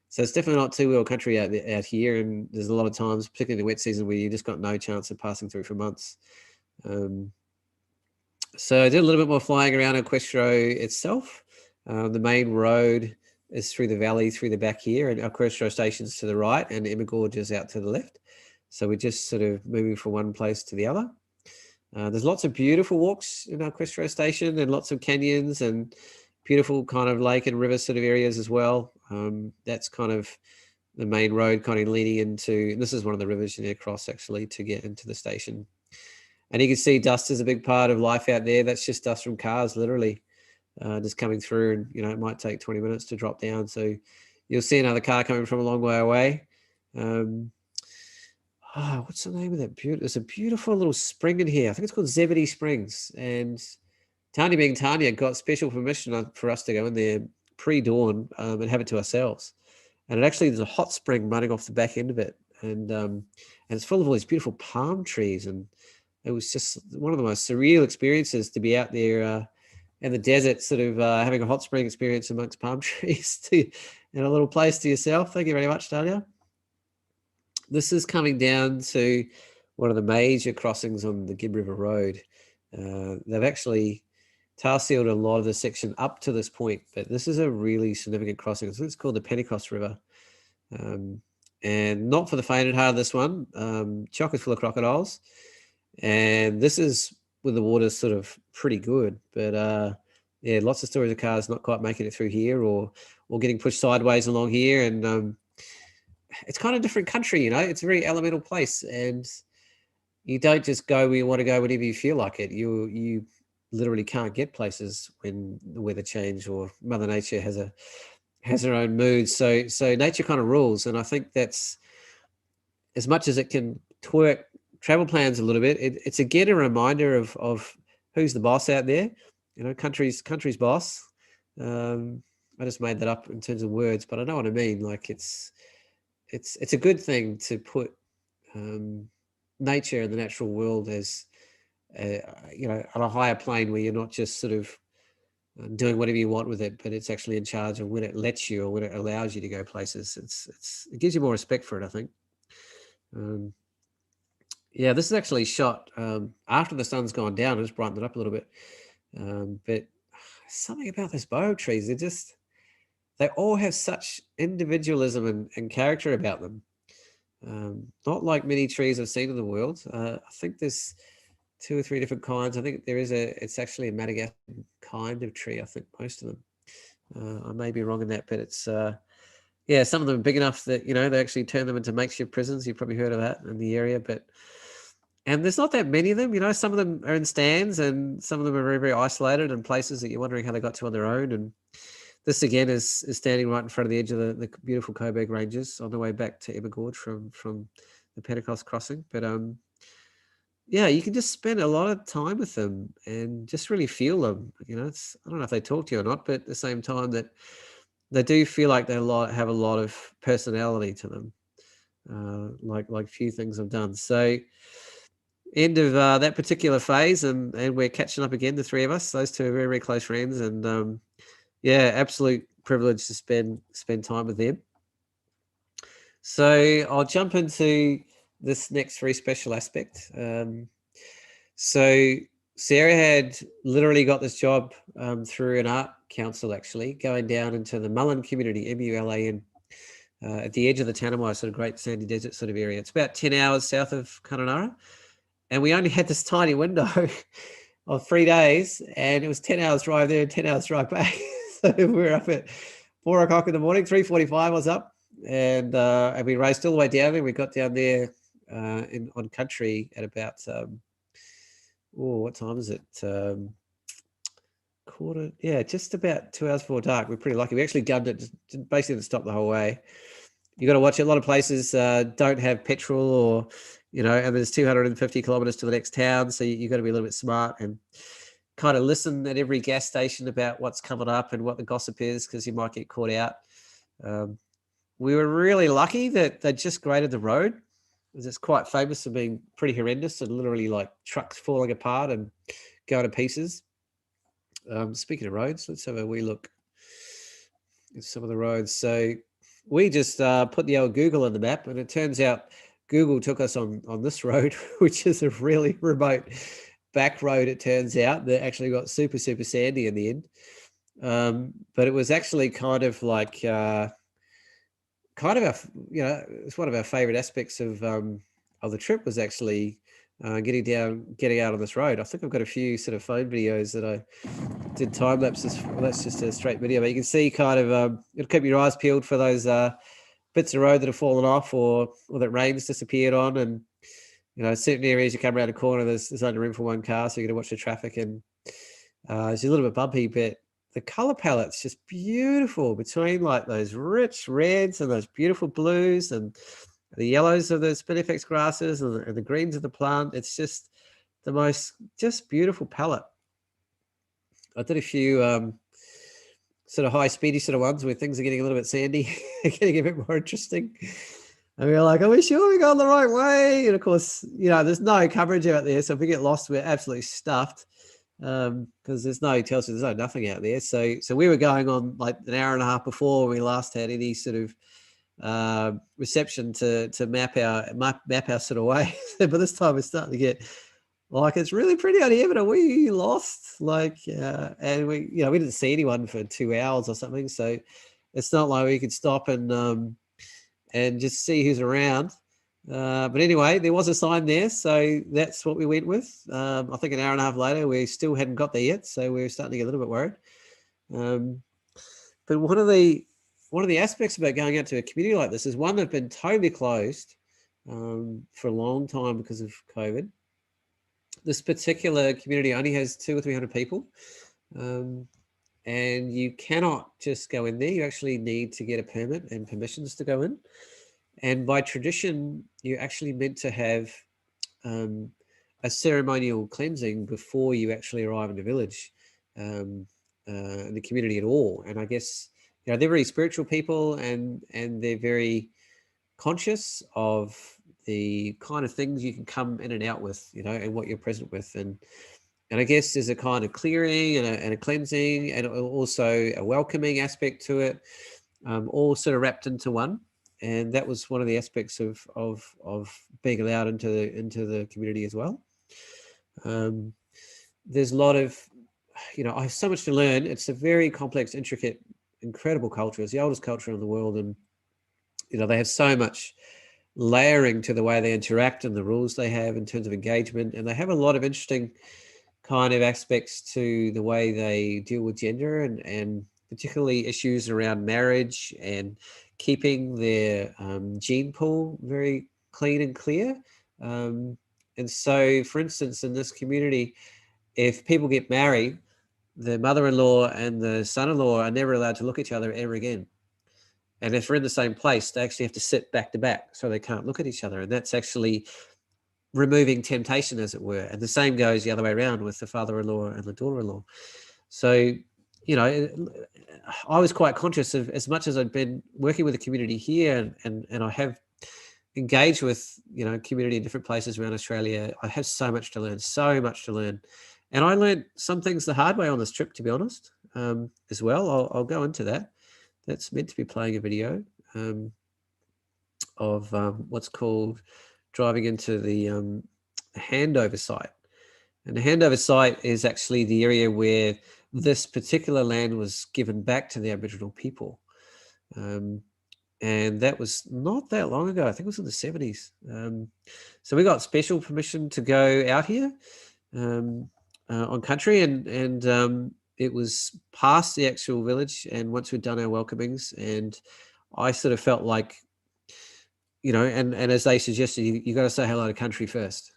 So it's definitely not two-wheel country out here, and there's a lot of times, particularly in the wet season, where you just got no chance of passing through for months. So I did a little bit more flying around Equestro itself. The main road is through the valley, through the back here, and our Equestro station's to the right, and Emma Gorge is out to the left. So we're just sort of moving from one place to the other. There's lots of beautiful walks in our Equestro station, and lots of canyons and beautiful kind of lake and river sort of areas as well. That's kind of the main road kind of leading into, and this is one of the rivers you need to cross actually to get into the station. And you can see dust is a big part of life out there. That's just dust from cars, literally, just coming through, and it might take 20 minutes to drop down. So you'll see another car coming from a long way away. What's the name of that? There's a beautiful little spring in here. I think it's called Zebedee Springs. And Tanya, being Tanya, got special permission for us to go in there pre-dawn and have it to ourselves. And there's a hot spring running off the back end of it. And it's full of all these beautiful palm trees. And it was just one of the most surreal experiences to be out there in the desert, sort of having a hot spring experience amongst palm trees in a little place to yourself. Thank you very much, Talia. This is coming down to one of the major crossings on the Gibb River Road. They've actually tar sealed a lot of the section up to this point, but this is a really significant crossing. So it's called the Pentecost River. And not for the faint of heart, this one. Chock is full of crocodiles. And this is with the water sort of pretty good. But yeah, lots of stories of cars not quite making it through here or getting pushed sideways along here. And it's kind of different country, it's a very elemental place, and you don't just go where you want to go whenever you feel like it. You literally can't get places when the weather change or Mother Nature has her own mood. So nature kind of rules, and I think that's, as much as it can twerk travel plans a little bit, it's again a reminder of who's the boss out there. Country's boss. I just made that up in terms of words, but I know what I mean. Like it's a good thing to put nature and the natural world as on a higher plane, where you're not just sort of doing whatever you want with it, but it's actually in charge of when it lets you or when it allows you to go places. It gives you more respect for it, I think. Yeah, this is actually shot after the sun's gone down. It's brightened it up a little bit, but something about those boho trees, they all have such individualism and character about them. Not like many trees I've seen in the world. I think there's 2 or 3 different kinds. I think it's actually a Madagascan kind of tree. I think most of them. I may be wrong in that, but it's, some of them are big enough that, they actually turn them into makeshift prisons. You've probably heard of that in the area, and there's not that many of them. Some of them are in stands, and some of them are very, very isolated in places that you're wondering how they got to on their own. And this again is standing right in front of the edge of the beautiful Coburg Ranges on the way back to Emma Gorge from the Pentecost crossing. But you can just spend a lot of time with them and just really feel them. I don't know if they talk to you or not, but at the same time that they do feel like they have a lot of personality to them, like few things I've done. So end of that particular phase, and we're catching up again, the three of us. Those two are very, very close friends, and absolute privilege to spend time with them. So I'll jump into this next very special aspect. So Sarah had literally got this job through an art council, actually, going down into the Mullan community, MULAN, at the edge of the Tanami, sort of Great Sandy Desert sort of area. It's about 10 hours south of Kununurra. And we only had this tiny window of 3 days, and it was 10 hours drive there and 10 hours drive back. So we were up at 4 o'clock in the morning, 3:45 I was up, and we raced all the way down there. We got down there on country at about, what time is it? Just about 2 hours before dark. We're pretty lucky. We actually gunned it, just basically to stop the whole way. You got to watch it. A lot of places don't have petrol, or and there's 250 kilometers to the next town, so you got to be a little bit smart and kind of listen at every gas station about what's coming up and what the gossip is, because you might get caught out. We were really lucky that they just graded the road, because it's quite famous for being pretty horrendous and literally like trucks falling apart and going to pieces. Speaking of roads, let's have a wee look at some of the roads. So we just put the old Google on the map, and it turns out Google took us on this road, which is a really remote back road, it turns out, that actually got super, super sandy in the end. But it was actually kind of like it's one of our favorite aspects of the trip was actually getting out on this road. I think I've got a few sort of phone videos that I did time lapses. Well, that's just a straight video, but you can see kind of it'll keep your eyes peeled for those bits of road that have fallen off or that rain's disappeared on. And certain areas you come around a corner, there's only room for one car, so you got to watch the traffic, and it's a little bit bumpy, but the color palette's just beautiful between like those rich reds and those beautiful blues and the yellows of the spinifex grasses and the greens of the plant. It's just the most just beautiful palette. I did a few sort of high speedy sort of ones where things are getting a little bit sandy, getting a bit more interesting. And we're like, are we sure we're going the right way? And of course, there's no coverage out there. So if we get lost, we're absolutely stuffed because there's no nothing out there. So we were going on like an hour and a half before we last had any sort of reception to map our sort of way. But this time it's starting to get like, it's really pretty out here, but are we lost? Like, and we didn't see anyone for 2 hours or something. So it's not like we could stop and just see who's around. But anyway, there was a sign there, so that's what we went with. I think an hour and a half later, we still hadn't got there yet, so we were starting to get a little bit worried. But one of the aspects about going out to a community like this is one that's been totally closed for a long time because of COVID. This particular community only has 200 or 300 people, and you cannot just go in there. You actually need to get a permit and permissions to go in. And by tradition, you're actually meant to have a ceremonial cleansing before you actually arrive in the village, in the community at all. And I guess they're very spiritual people, and they're very conscious of the kind of things you can come in and out with, and what you're present with. And I guess there's a kind of clearing and a cleansing and also a welcoming aspect to it, all sort of wrapped into one. And that was one of the aspects of being allowed into the community as well. There's a lot of, I have so much to learn. It's a very complex, intricate, incredible culture. It's the oldest culture in the world. And, they have so much layering to the way they interact and the rules they have in terms of engagement. And they have a lot of interesting kind of aspects to the way they deal with gender and particularly issues around marriage and keeping their gene pool very clean and clear. And so, for instance, in this community, if people get married, the mother-in-law and the son-in-law are never allowed to look at each other ever again. And if they're in the same place, they actually have to sit back to back, so they can't look at each other. And that's actually removing temptation, as it were. And the same goes the other way around with the father-in-law and the daughter-in-law. So, I was quite conscious of, as much as I'd been working with the community here and I have engaged with, community in different places around Australia, I have so much to learn. And I learned some things the hard way on this trip, to be honest, as well. I'll go into that. That's meant to be playing a video of what's called driving into the Handover Site. And the Handover Site is actually the area where this particular land was given back to the Aboriginal people. And that was not that long ago. I think it was in the 70s. So we got special permission to go out here on country, and it was past the actual village. And once we'd done our welcomings, and I sort of felt like, and as they suggested, you got to say hello to country first,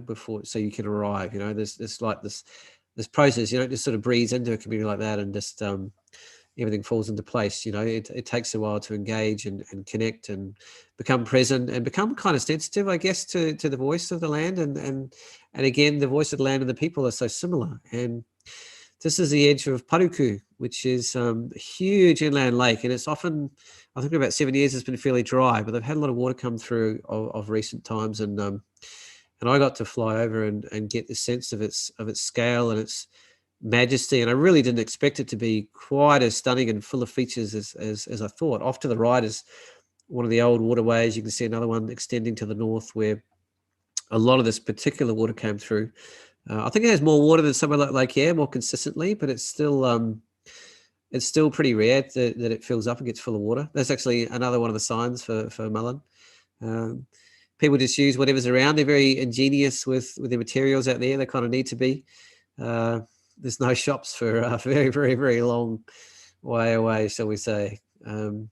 before, so you can arrive. There's like this process. You don't just sort of breeze into a community like that and just everything falls into place. It takes a while to engage and connect and become present and become kind of sensitive, I guess, to the voice of the land. And again, the voice of the land and the people are so similar. And this is the edge of Paruku, which is a huge inland lake. And it's often, I think about 7 years, it's been fairly dry, but they've had a lot of water come through of recent times. And I got to fly over and get the sense of its scale and its majesty. And I really didn't expect it to be quite as stunning and full of features as I thought. Off to the right is one of the old waterways. You can see another one extending to the north where a lot of this particular water came through. I think it has more water than somewhere like Lake Eyre, more consistently, but it's still it's still pretty rare that it fills up and gets full of water. That's actually another one of the signs for mullen. People just use whatever's around. They're very ingenious with their materials out there. They kind of need to be. There's no shops for a very, very, very long way away, shall we say. And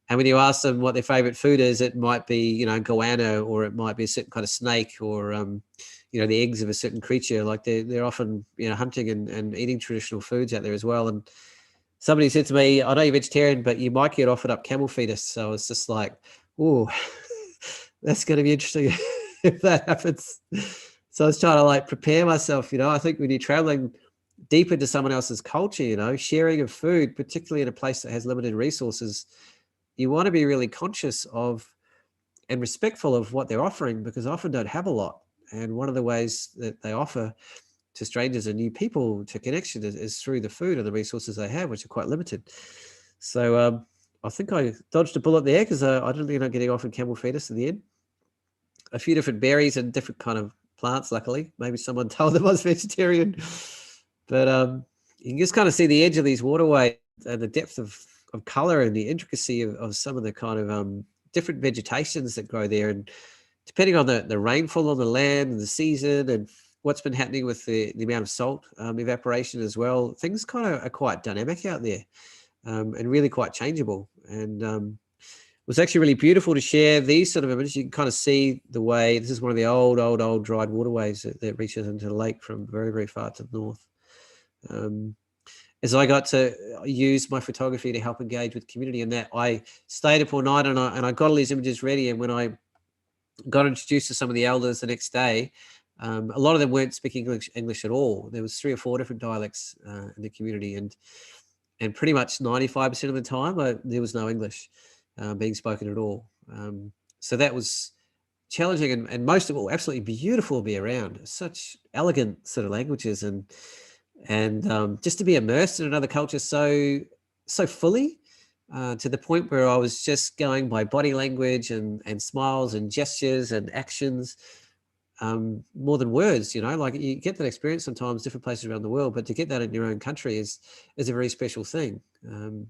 when you ask them what their favorite food is, it might be, you know, goanna, or it might be a certain kind of snake, or, you know, the eggs of a certain creature. Like they're often, you know, hunting and eating traditional foods out there as well. And somebody said to me, I know you're vegetarian, but you might get offered up camel fetus. So it's just like, oh, that's going to be interesting if that happens. So I was trying to like prepare myself, you know. I think when you're traveling deep into someone else's culture, you know, sharing of food, particularly in a place that has limited resources, you want to be really conscious of and respectful of what they're offering, because I often don't have a lot. And one of the ways that they offer to strangers and new people to connection is through the food and the resources they have, which are quite limited. So I think I dodged a bullet there, because I didn't end up getting offered camel fetus in the end. A few different berries and different kind of plants, luckily. Maybe someone told them I was vegetarian. But you can just kind of see the edge of these waterways and the depth of color and the intricacy of some of the kind of different vegetations that grow there. And depending on the rainfall on the land and the season and what's been happening with the amount of salt evaporation as well, things kind of are quite dynamic out there, and really quite changeable. And it was actually really beautiful to share these sort of images. You can kind of see the way, this is one of the old dried waterways that reaches into the lake from very, very far to the north. As I got to use my photography to help engage with community, and that I stayed up all night and I got all these images ready. And when I got introduced to some of the elders the next day, a lot of them weren't speaking English at all. There was 3 or 4 different dialects in the community, and pretty much 95% of the time there was no English being spoken at all. So that was challenging, and most of all, absolutely beautiful to be around. Such elegant sort of languages, and just to be immersed in another culture so fully, to the point where I was just going by body language and smiles and gestures and actions, more than words. You know, like you get that experience sometimes different places around the world, but to get that in your own country is a very special thing. And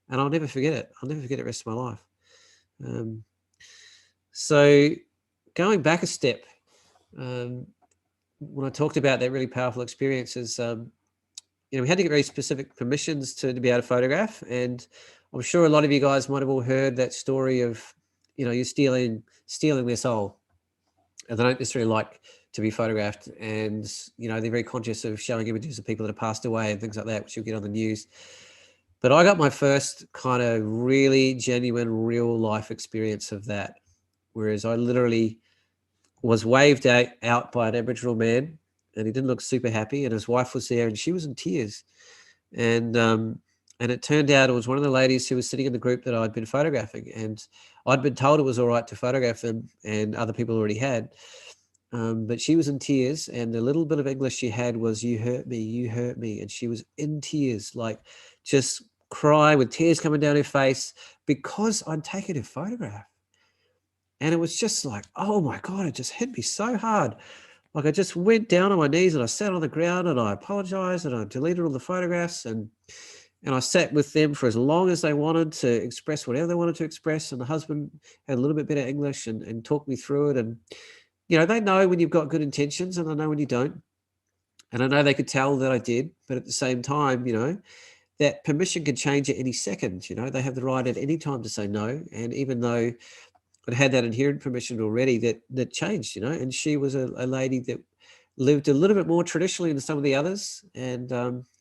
I'll never forget it. I'll never forget it the rest of my life. So going back a step, when I talked about that really powerful experience, is, you know, we had to get very specific permissions to be able to photograph. And I'm sure a lot of you guys might have all heard that story of, you know, you're stealing their soul. And they don't necessarily like to be photographed. And, you know, they're very conscious of showing images of people that have passed away and things like that, which you'll get on the news. But I got my first kind of really genuine, real life experience of that. Whereas I literally was waved out by an Aboriginal man, and he didn't look super happy, and his wife was there and she was in tears. And it turned out it was one of the ladies who was sitting in the group that I'd been photographing, and I'd been told it was all right to photograph them, and other people already had. But she was in tears, and the little bit of English she had was, "You hurt me, you hurt me." And she was in tears, like just crying with tears coming down her face because I'd taken her photograph. And it was just like, oh my God, it just hit me so hard. Like I just went down on my knees and I sat on the ground and I apologized and I deleted all the photographs, and I sat with them for as long as they wanted to express whatever they wanted to express. And the husband had a little bit better English and talked me through it. And, you know, they know when you've got good intentions and they know when you don't. And I know they could tell that I did, but at the same time, you know, that permission could change at any second. You know, they have the right at any time to say no. And even though I'd had that inherent permission already, that changed, you know. And she was a lady that lived a little bit more traditionally than some of the others. And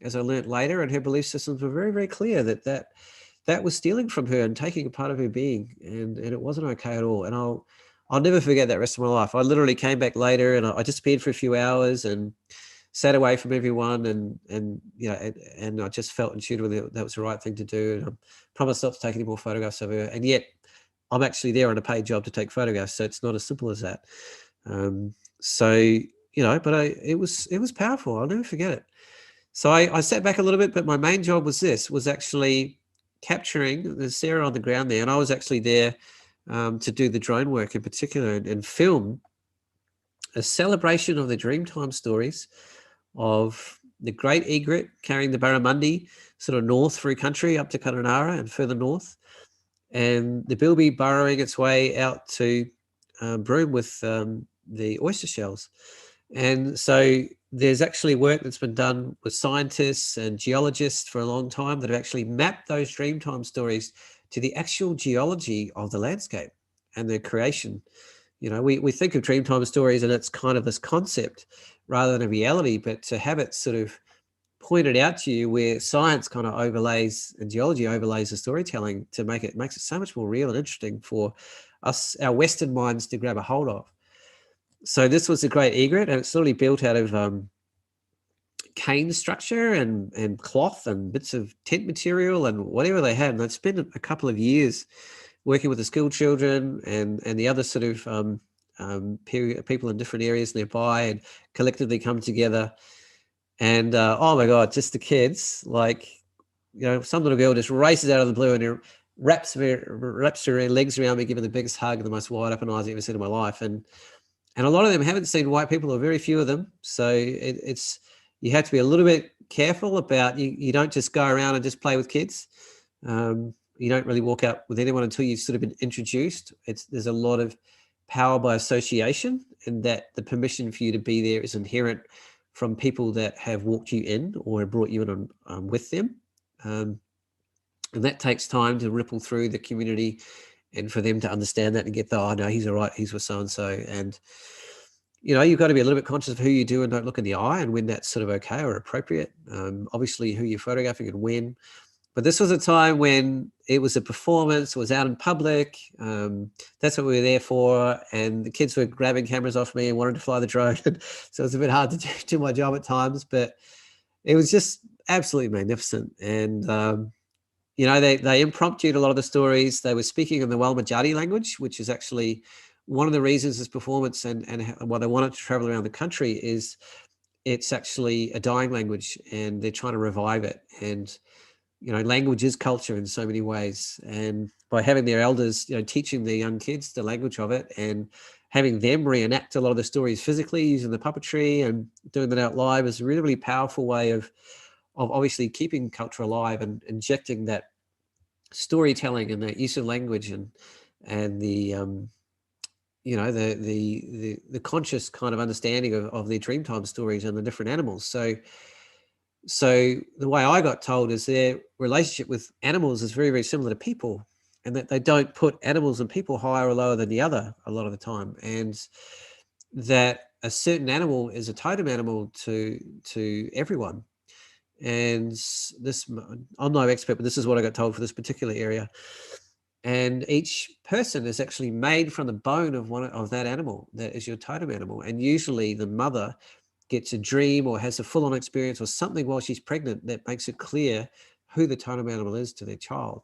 as I learned later, and her belief systems were very, very clear that was stealing from her and taking a part of her being. And it wasn't okay at all. And I'll never forget that rest of my life. I literally came back later and I disappeared for a few hours and sat away from everyone. And you know, and I just felt intuitively that was the right thing to do. And I promised not to take any more photographs of her. And yet I'm actually there on a paid job to take photographs. So it's not as simple as that. So, you know, but it was powerful. I'll never forget it. So I sat back a little bit, but my main job was actually capturing, there's Sarah on the ground there, and I was actually there to do the drone work in particular and film a celebration of the Dreamtime stories of the great egret carrying the barramundi sort of north through country up to Kununurra and further north, and the bilby burrowing its way out to Broome with the oyster shells. And so there's actually work that's been done with scientists and geologists for a long time that have actually mapped those Dreamtime stories to the actual geology of the landscape and their creation. You know, we think of Dreamtime stories and it's kind of this concept rather than a reality, but to have it sort of pointed out to you where science kind of overlays and geology overlays the storytelling to makes it so much more real and interesting for us, our Western minds, to grab a hold of. So this was a great egret, and it's literally built out of cane structure and cloth and bits of tent material and whatever they had. And they'd spent a couple of years working with the school children and the other sort of people in different areas nearby, and collectively come together. And oh my God, just the kids, like, you know, some little girl just races out of the blue and wraps her legs around me, giving the biggest hug and the most wide open eyes I've ever seen in my life. And a lot of them haven't seen white people, or very few of them. So it's you have to be a little bit careful about, you don't just go around and just play with kids. You don't really walk out with anyone until you've sort of been introduced. There's a lot of power by association, and that the permission for you to be there is inherent from people that have walked you in or have brought you in on with them. And that takes time to ripple through the community and for them to understand that and get the, oh no, he's all right, he's with so-and-so. And, you know, you've got to be a little bit conscious of who you do and don't look in the eye, and when that's sort of okay or appropriate. Obviously who you're photographing and when. But this was a time when it was a performance, it was out in public. That's what we were there for. And the kids were grabbing cameras off me and wanted to fly the drone. So it was a bit hard to do my job at times, but it was just absolutely magnificent. And, you know, they impromptued a lot of the stories. They were speaking in the Walmajati language, which is actually one of the reasons this performance and why they wanted to travel around the country is it's actually a dying language, and they're trying to revive it. And, you know, language is culture in so many ways. And by having their elders, you know, teaching the young kids the language of it and having them reenact a lot of the stories physically using the puppetry and doing that out live is a really, really powerful way of obviously keeping culture alive and injecting that storytelling and that use of language and the, you know, the conscious kind of understanding of their Dreamtime stories and the different animals. So the way I got told is their relationship with animals is very, very similar to people, and that they don't put animals and people higher or lower than the other a lot of the time. And that a certain animal is a totem animal to everyone. And this, I'm no expert, but this is what I got told for this particular area. And each person is actually made from the bone of one of that animal that is your totem animal. And usually the mother gets a dream or has a full-on experience or something while she's pregnant that makes it clear who the totem animal is to their child.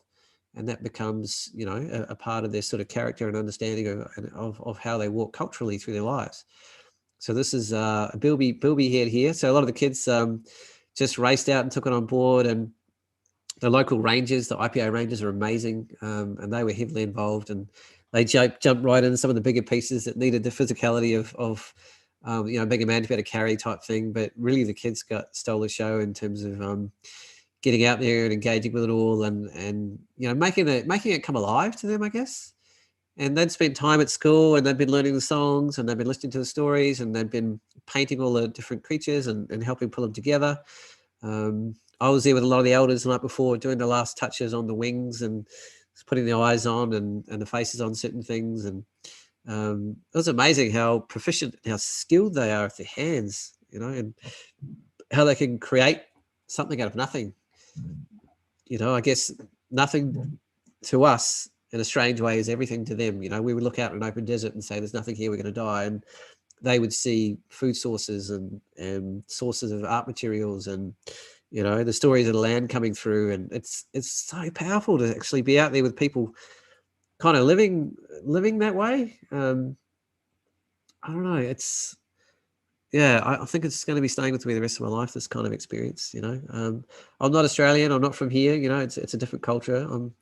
And that becomes, you know, a part of their sort of character and understanding of how they walk culturally through their lives. So this is a bilby head here. So a lot of the kids just raced out and took it on board, and the local rangers, the IPA rangers, are amazing, and they were heavily involved, and they jumped right into some of the bigger pieces that needed the physicality of you know, being a man to be able to carry type thing. But really the kids stole the show in terms of getting out there and engaging with it all, and you know, making it come alive to them, I guess. And they'd spent time at school, and they'd been learning the songs, and they'd been listening to the stories, and they'd been painting all the different creatures and helping pull them together. I was there with a lot of the elders the night before doing the last touches on the wings and putting the eyes on and the faces on certain things. And it was amazing how proficient, how skilled they are with their hands, you know, and how they can create something out of nothing. You know, I guess nothing to us in a strange way is everything to them. You know, we would look out in an open desert and say, there's nothing here, we're going to die. And they would see food sources and sources of art materials and, you know, the stories of the land coming through. And it's so powerful to actually be out there with people kind of living that way. I don't know. It's, yeah, I think it's going to be staying with me the rest of my life, this kind of experience, you know. I'm not Australian. I'm not from here. You know, it's a different culture. I'm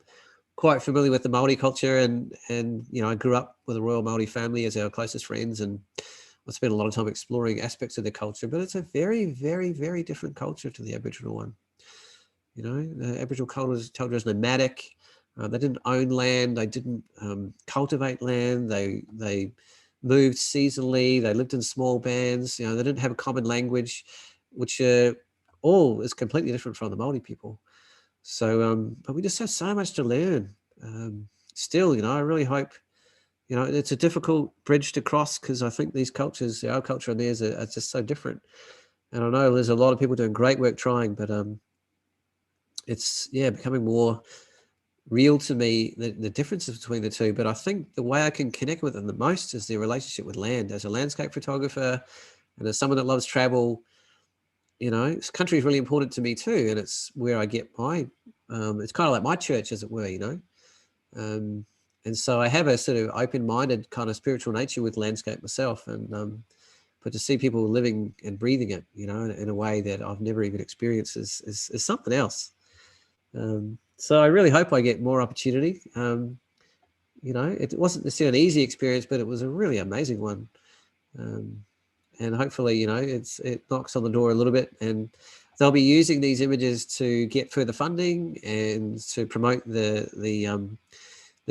quite familiar with the Māori culture, and you know, I grew up with a Royal Māori family as our closest friends, and I spent a lot of time exploring aspects of their culture, but it's a very, very, very different culture to the Aboriginal one. You know, the Aboriginal culture is nomadic. They didn't own land. They didn't cultivate land. They moved seasonally. They lived in small bands. You know, they didn't have a common language, which all is completely different from the Māori people. So, but we just have so much to learn. Still, you know, I really hope, you know, it's a difficult bridge to cross because I think these cultures, our culture and theirs are just so different. And I know there's a lot of people doing great work trying, but it's, yeah, becoming more real to me, the differences between the two. But I think the way I can connect with them the most is their relationship with land. As a landscape photographer and as someone that loves travel, you know, this country is really important to me too. And it's where I get my, it's kind of like my church, as it were, you know. And so I have a sort of open-minded kind of spiritual nature with landscape myself. And but to see people living and breathing it, you know, in a way that I've never even experienced is something else. So I really hope I get more opportunity. You know, it wasn't necessarily an easy experience, but it was a really amazing one. And hopefully, you know, it knocks on the door a little bit, and they'll be using these images to get further funding and to promote the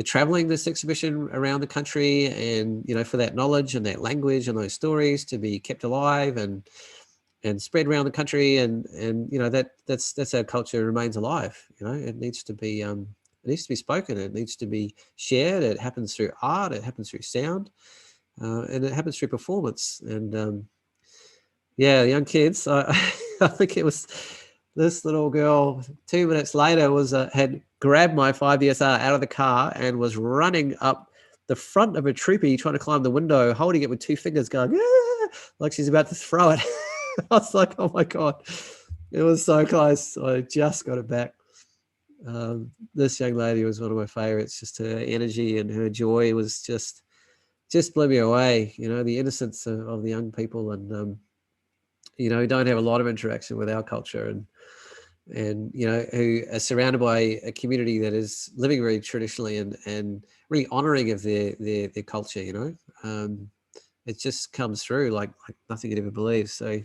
traveling this exhibition around the country, and, you know, for that knowledge and that language and those stories to be kept alive and spread around the country, and you know, that's how culture remains alive. You know, it needs to be spoken, it needs to be shared. It happens through art, it happens through sound, and it happens through performance. And yeah, young kids, I think it was this little girl 2 minutes later had grabbed my 5DSR out of the car and was running up the front of a troopy, trying to climb the window, holding it with 2 fingers, going, "Ah!" like she's about to throw it. I was like, oh my God, it was so close. I just got it back. This young lady was one of my favorites. Just her energy and her joy was just blew me away. You know, the innocence of the young people, and you know, who don't have a lot of interaction with our culture, and you know, who are surrounded by a community that is living very traditionally and really honouring of their culture. You know, it just comes through like nothing you'd ever believe. So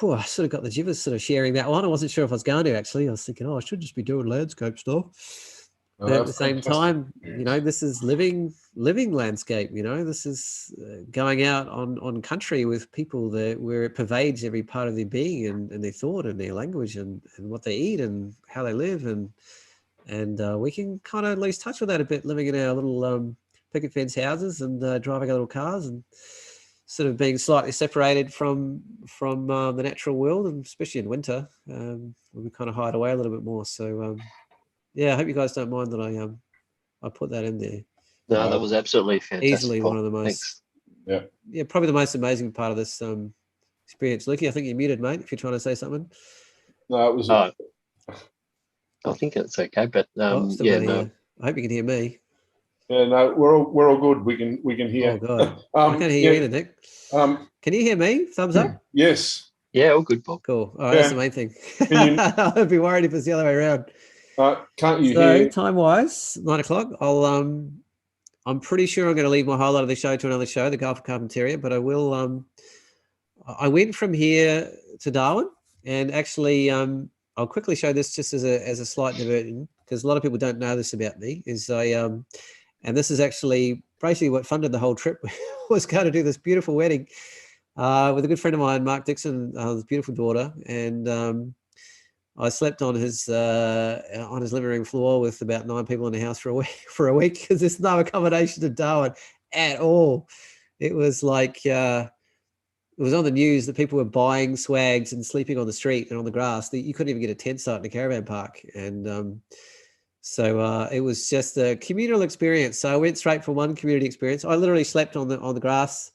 I sort of got the jitters sort of sharing that one. I wasn't sure if I was going to, actually. I was thinking, I should just be doing landscape stuff. But at the same time, you know, this is living landscape. You know, this is going out on country with people where it pervades every part of their being and their thought and their language and what they eat and how they live. And we can kind of lose touch with that a bit, living in our little picket fence houses and driving our little cars and sort of being slightly separated from the natural world, and especially in winter, we kind of hide away a little bit more. So yeah, I hope you guys don't mind that I put that in there.
No, that was absolutely fantastic.
Easily one of the most, yeah, probably the most amazing part of this experience. Lukey, I think you're muted, mate, if you're trying to say something.
No, it was.
I think it's okay, but yeah, no.
I hope you can hear me.
Yeah, no, we're all good. We can hear.
Oh God, I can't hear you either, Nick. Can you hear me? Thumbs up.
Yes.
Yeah, all good, Bob.
Cool. All right, that's the main thing. I'd be worried if it's the other way around.
Can't you hear?
Time wise, 9 o'clock. I'm pretty sure I'm going to leave my highlight of the show to another show, the Gulf of Carpentaria. But I will. I went from here to Darwin, and actually, I'll quickly show this just as a slight diversion, because a lot of people don't know this about me. And this is actually basically what funded the whole trip. Was going to do this beautiful wedding with a good friend of mine, Mark Dixon, his beautiful daughter, and I slept on his living room floor with about 9 people in the house for a week because there's no accommodation in Darwin at all. It was like it was on the news that people were buying swags and sleeping on the street and on the grass. You couldn't even get a tent site in a caravan park, and so it was just a communal experience. So I went straight from one community experience. I literally slept on the grass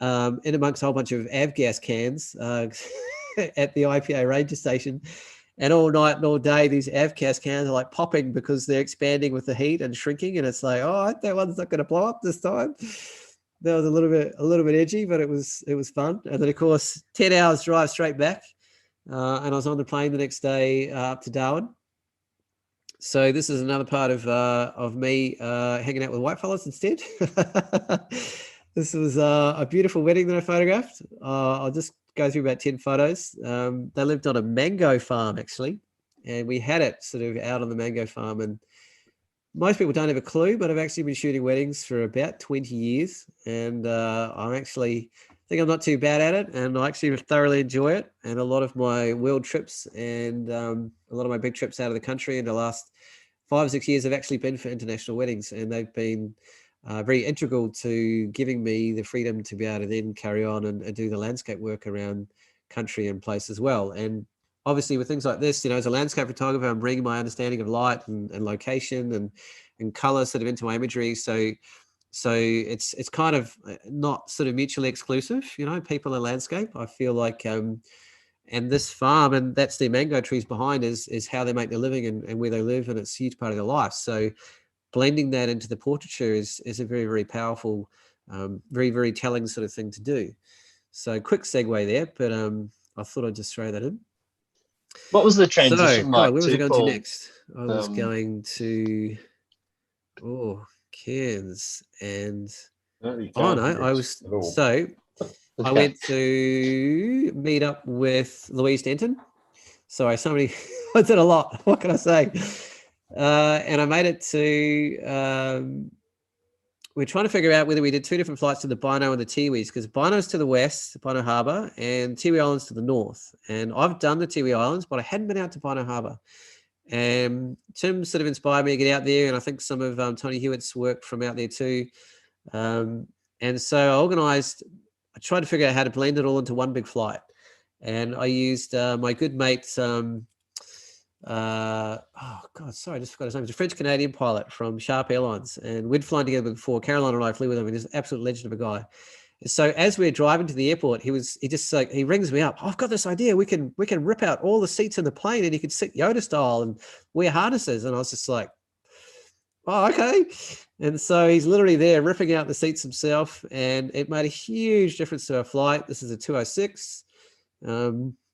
in amongst a whole bunch of avgas cans at the IPA ranger station. And all night and all day, these avgas cans are like popping because they're expanding with the heat and shrinking. And it's like, oh, that one's not going to blow up this time. That was a little bit edgy, but it was fun. And then of course, 10 hours drive straight back. And I was on the plane the next day up to Darwin. So this is another part of me hanging out with white fellas instead. This was a beautiful wedding that I photographed. I'll just go through about 10 photos. They lived on a mango farm, actually, and we had it sort of out on the mango farm. And most people don't have a clue, but I've actually been shooting weddings for about 20 years. And I think I'm not too bad at it, and I actually thoroughly enjoy it. And a lot of my world trips and a lot of my big trips out of the country in the last 5 or 6 years have actually been for international weddings, and they've been very integral to giving me the freedom to be able to then carry on and do the landscape work around country and place as well. And obviously with things like this, as a landscape photographer, I'm bringing my understanding of light and location and color sort of into my imagery. So it's kind of not sort of mutually exclusive, people and landscape. I feel like, and this farm, and that's the mango trees behind, is how they make their living and where they live, and it's a huge part of their life. So blending that into the portraiture is a very, very powerful, very, very telling sort of thing to do. So quick segue there, but I thought I'd just throw that in.
What was the transition like?
Where was I going
Paul?
to next? I was going to Cairns, and I went to meet up with Louise Denton. Sorry, I did a lot. What can I say? And I made it to, we're trying to figure out whether we did 2 different flights to the Bynoe and the Tiwis, because Bynoe's to the west, Bynoe Harbour, and Tiwi Islands to the north. And I've done the Tiwi Islands, but I hadn't been out to Bynoe Harbour. And Tim sort of inspired me to get out there, and I think some of Tony Hewitt's work from out there too. And so I tried to figure out how to blend it all into one big flight. And I used my good mate, I just forgot his name. He's a French-Canadian pilot from Sharp Airlines, and we'd flown together before. Caroline and I flew with him, and he's an absolute legend of a guy. So as we're driving to the airport, he rings me up. Oh, I've got this idea. We can rip out all the seats in the plane, and you can sit Yoda style and wear harnesses. And I was just like, oh, okay. And so he's literally there ripping out the seats himself, and it made a huge difference to our flight. This is a 206.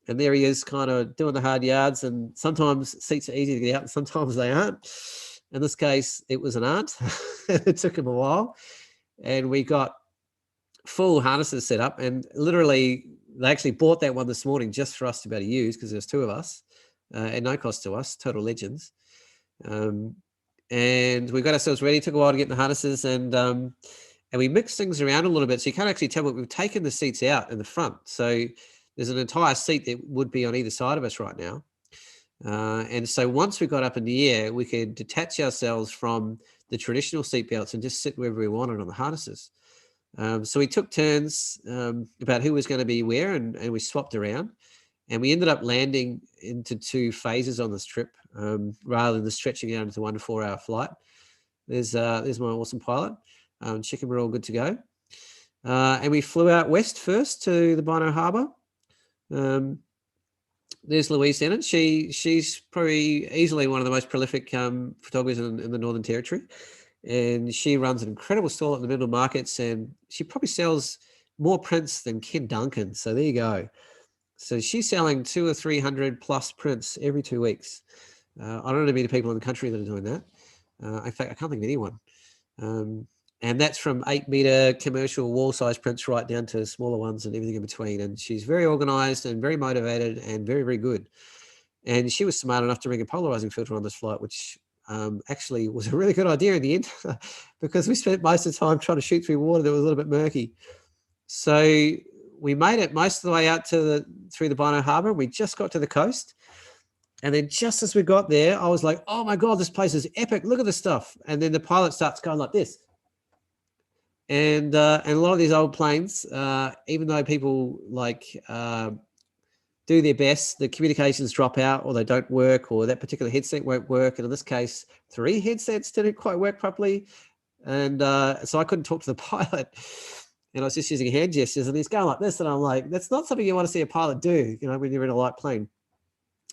And there he is kind of doing the hard yards, and sometimes seats are easy to get out and sometimes they aren't. In this case, it was an aunt. It took him a while, and we got full harnesses set up, and literally they actually bought that one this morning just for us to be able to use, because there's 2 of us at no cost to us, total legends. And we got ourselves ready. It took a while to get the harnesses, and we mixed things around a little bit. So you can't actually tell, but we've taken the seats out in the front. So there's an entire seat that would be on either side of us right now. And so once we got up in the air, we could detach ourselves from the traditional seat belts and just sit wherever we wanted on the harnesses. So we took turns about who was going to be where, and we swapped around. And we ended up landing into 2 phases on this trip, rather than stretching out into 1 4-hour flight. There's my awesome pilot. Chicken, we're all good to go. And we flew out west first to the Bynoe Harbour. There's Louise Denton. She's probably easily one of the most prolific photographers in the Northern Territory, and she runs an incredible stall at the middle markets, and she probably sells more prints than Ken Duncan. So there you go. So she's selling 200 or 300 plus prints every 2 weeks. I don't know many people in the country that are doing that. In fact, I can't think of anyone. And that's from 8-meter commercial wall-size prints right down to smaller ones and everything in between. And she's very organized and very motivated and very, very good. And she was smart enough to bring a polarizing filter on this flight, which actually was a really good idea in the end, because we spent most of the time trying to shoot through water that was a little bit murky. So we made it most of the way out through the Bynoe Harbour. We just got to the coast. And then just as we got there, I was like, oh my God, this place is epic. Look at this stuff. And then the pilot starts going like this. And a lot of these old planes, even though people do their best, the communications drop out, or they don't work, or that particular headset won't work. And in this case, 3 headsets didn't quite work properly. And so I couldn't talk to the pilot, and I was just using hand gestures, and he's going like this. And I'm like, that's not something you want to see a pilot do, when you're in a light plane.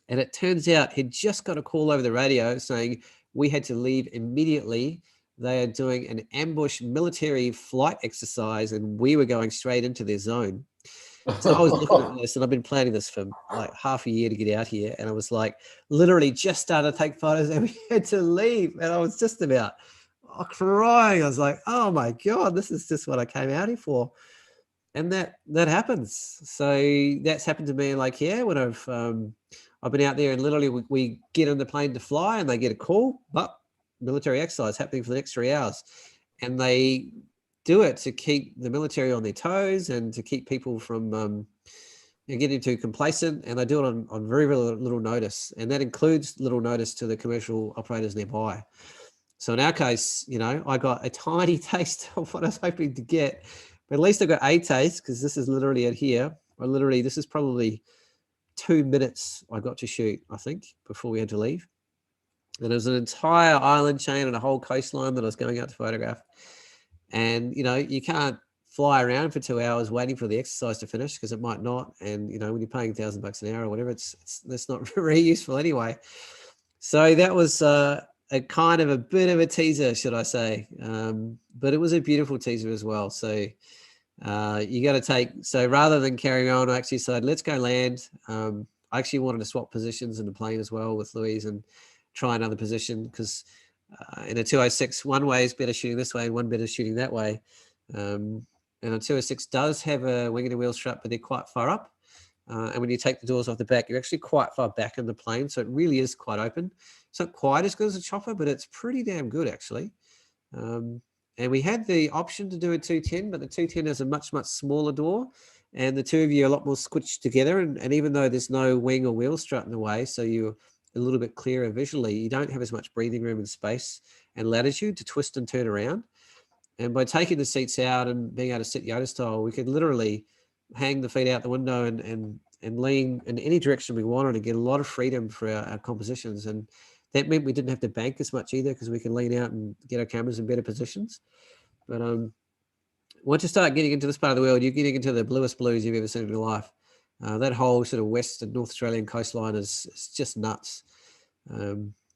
And it turns out he'd just got a call over the radio saying we had to leave immediately. They are doing an ambush military flight exercise, and we were going straight into their zone. So I was looking at this, and I've been planning this for like half a year to get out here. And I was like, literally just started to take photos, and we had to leave. And I was just about, crying. I was like, oh my God, this is just what I came out here for. And that happens. So that's happened to me, like, yeah, when I've been out there and literally we get on the plane to fly and they get a call, but military exercise happening for the next 3 hours. And they do it to keep the military on their toes and to keep people from getting too complacent. And they do it on very, very little notice. And that includes little notice to the commercial operators nearby. So in our case, I got a tiny taste of what I was hoping to get, but at least I got a taste, because this is literally it here. This is probably 2 minutes I got to shoot, I think, before we had to leave. And there was an entire island chain and a whole coastline that I was going out to photograph. And, you can't fly around for 2 hours waiting for the exercise to finish, because it might not. And, when you're paying $1,000 an hour or whatever, that's not very useful anyway. So that was a kind of a bit of a teaser, should I say. But it was a beautiful teaser as well. So you got to so rather than carrying on, I actually said, let's go land. I actually wanted to swap positions in the plane as well with Louise and try another position, because in a 206, one way is better shooting this way and one better shooting that way. And a 206 does have a wing and a wheel strut, but they're quite far up. And when you take the doors off the back, you're actually quite far back in the plane. So it really is quite open. It's not quite as good as a chopper, but it's pretty damn good, actually. And we had the option to do a 210, but the 210 has a much, much smaller door. And the two of you are a lot more squished together. And even though there's no wing or wheel strut in the way, so you're a little bit clearer visually, you don't have as much breathing room and space and latitude to twist and turn around. And by taking the seats out and being able to sit Yoda style, we could literally hang the feet out the window and lean in any direction we wanted, and get a lot of freedom for our compositions. And that meant we didn't have to bank as much either, because we can lean out and get our cameras in better positions. But once you start getting into this part of the world, you're getting into the bluest blues you've ever seen in your life. That whole sort of West and North Australian coastline is just nuts.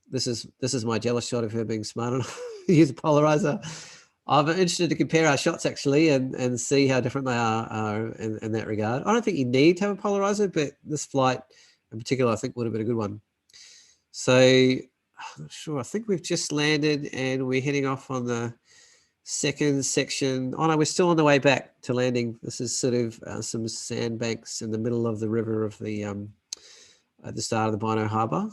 This is my jealous shot of her being smart enough to use a polarizer. I'm interested to compare our shots, actually, and see how different they are in that regard. I don't think you need to have a polarizer, but this flight in particular, I think, would have been a good one. So I'm not sure. I think we've just landed and we're heading off on the second section. Oh no, we're still on the way back to landing. This is sort of some sandbanks in the middle of the river of the at the start of the Bynoe Harbour.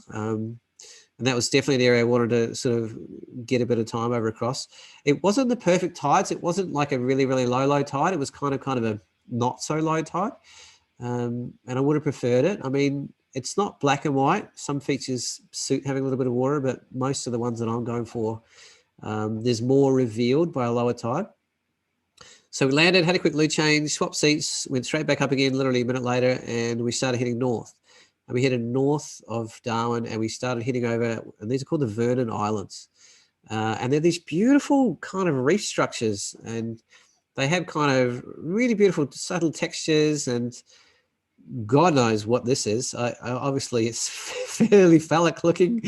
And that was definitely the area I wanted to sort of get a bit of time over across. It wasn't the perfect tides. It wasn't like a really, really low tide. It was kind of a not so low tide. And I would have preferred it. I mean, it's not black and white. Some features suit having a little bit of water, but most of the ones that I'm going for, there's more revealed by a lower tide. So we landed, had a quick loo change, swapped seats, went straight back up again literally a minute later, and we started heading north. And we headed north of Darwin, and we started heading over, and these are called the Vernon Islands. And they're these beautiful kind of reef structures, and they have kind of really beautiful subtle textures, and God knows what this is. Obviously, it's fairly phallic looking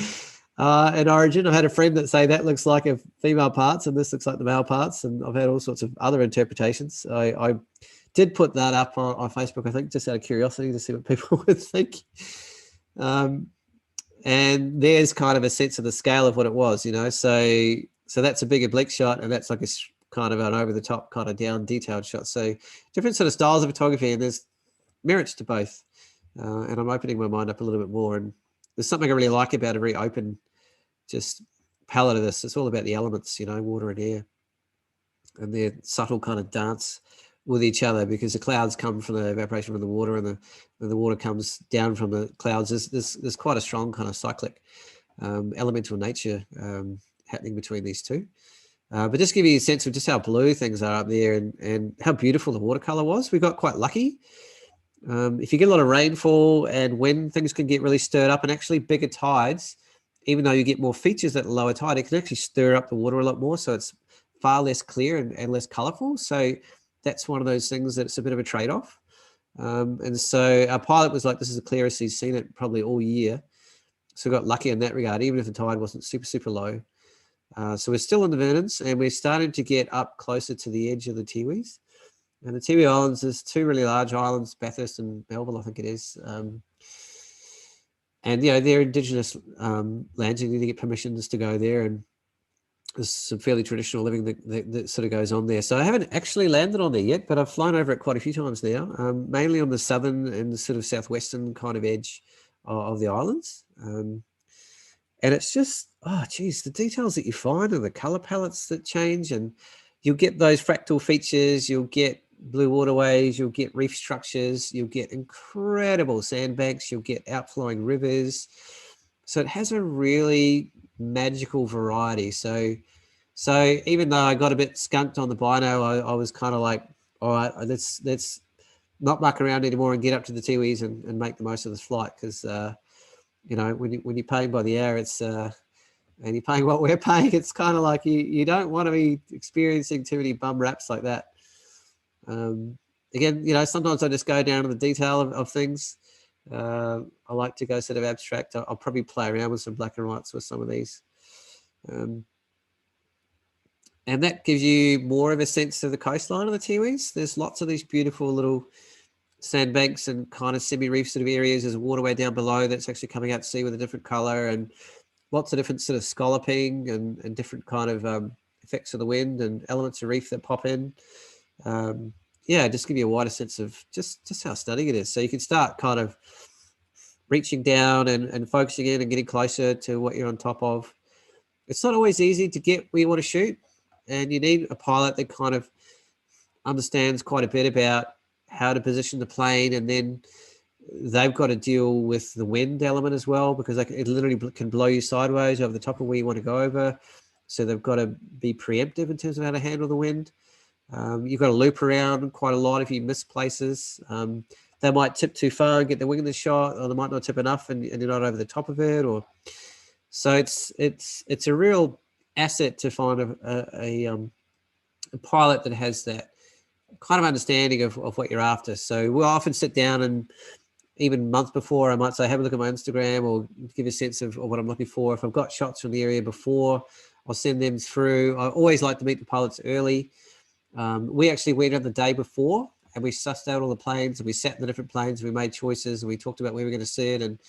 in origin. I've had a friend that say that looks like a female parts and this looks like the male parts, and I've had all sorts of other interpretations. I did put that up on Facebook, I think, just out of curiosity to see what people would think. And there's kind of a sense of the scale of what it was, So that's a big oblique shot, and that's like a kind of an over the top, kind of down detailed shot. So different sort of styles of photography, and there's merits to both. And I'm opening my mind up a little bit more. And there's something I really like about a very open, just palette of this. It's all about the elements, water and air, and their subtle kind of dance with each other, because the clouds come from the evaporation from the water, and the water comes down from the clouds. There's quite a strong kind of cyclic elemental nature happening between these two. But just give you a sense of just how blue things are up there, and how beautiful the watercolor was. We got quite lucky. If you get a lot of rainfall and wind, things can get really stirred up, and actually bigger tides, even though you get more features at the lower tide, it can actually stir up the water a lot more. So it's far less clear and less colorful. So that's one of those things that's a bit of a trade-off. And so our pilot was like, this is the clearest he's seen it probably all year. So we got lucky in that regard, even if the tide wasn't super, super low. So we're still in the Vernons, and we're starting to get up closer to the edge of the Tiwis. And the Tiwi Islands, there's two really large islands, Bathurst and Melville, I think it is. And, they're Indigenous lands. You need to get permissions to go there. And there's some fairly traditional living that sort of goes on there. So I haven't actually landed on there yet, but I've flown over it quite a few times now, mainly on the southern and the sort of southwestern kind of edge of the islands. And it's just, oh, geez, the details that you find and the color palettes that change, and you'll get those fractal features, you'll get blue waterways, you'll get reef structures, you'll get incredible sandbanks, you'll get outflowing rivers. So it has a really magical variety. So even though I got a bit skunked on the Bynoe, I was kind of like, all right, let's not muck around anymore and get up to the Tiwis and make the most of this flight, because you know, when you're paying by the hour, it's and you're paying what we're paying, it's kind of like you don't want to be experiencing too many bum raps like that. Again, you know, sometimes I just go down to the detail of things. I like to go sort of abstract. I'll probably play around with some black and whites with some of these. And that gives you more of a sense of the coastline of the Tiwis. There's lots of these beautiful little sandbanks and kind of semi-reef sort of areas. There's a waterway down below that's actually coming out to sea with a different color, and lots of different sort of scalloping and different kind of effects of the wind and elements of reef that pop in. Yeah, just give you a wider sense of just how stunning it is. So you can start kind of reaching down and focusing in and getting closer to what you're on top of. It's not always easy to get where you want to shoot, and you need a pilot that kind of understands quite a bit about how to position the plane, and then they've got to deal with the wind element as well, because it literally can blow you sideways over the top of where you want to go over. So they've got to be preemptive in terms of how to handle the wind. You've got to loop around quite a lot if you miss places. They might tip too far and get the wing in the shot, or they might not tip enough and you're not over the top of it. Or so it's a real asset to find a pilot that has that kind of understanding of what you're after. So we'll often sit down, and even months before, I might say, have a look at my Instagram, or give a sense of what I'm looking for. If I've got shots from the area before, I'll send them through. I always like to meet the pilots early. We actually went out the day before, and we sussed out all the planes, and we sat in the different planes, and we made choices, and we talked about where we were going to sit, and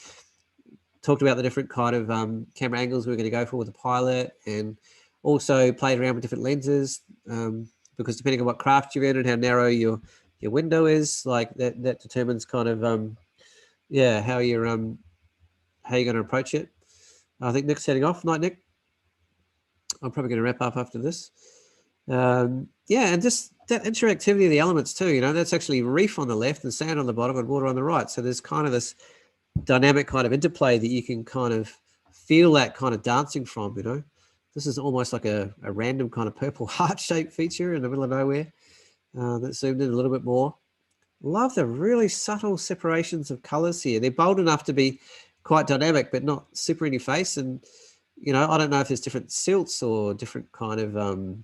talked about the different kind of camera angles we were going to go for with the pilot, and also played around with different lenses, because depending on what craft you're in and how narrow your window is, like that determines kind of how you're going to approach it. I think Nick's heading off. Night, Nick. I'm probably going to wrap up after this. And just that interactivity of the elements too, you know, that's actually reef on the left and sand on the bottom and water on the right. So there's kind of this dynamic kind of interplay that you can kind of feel that kind of dancing from, you know. This is almost like a random kind of purple heart-shaped feature in the middle of nowhere that's zoomed in a little bit more. Love the really subtle separations of colors here. They're bold enough to be quite dynamic, but not super in your face. And, you know, I don't know if there's different silts or different kind of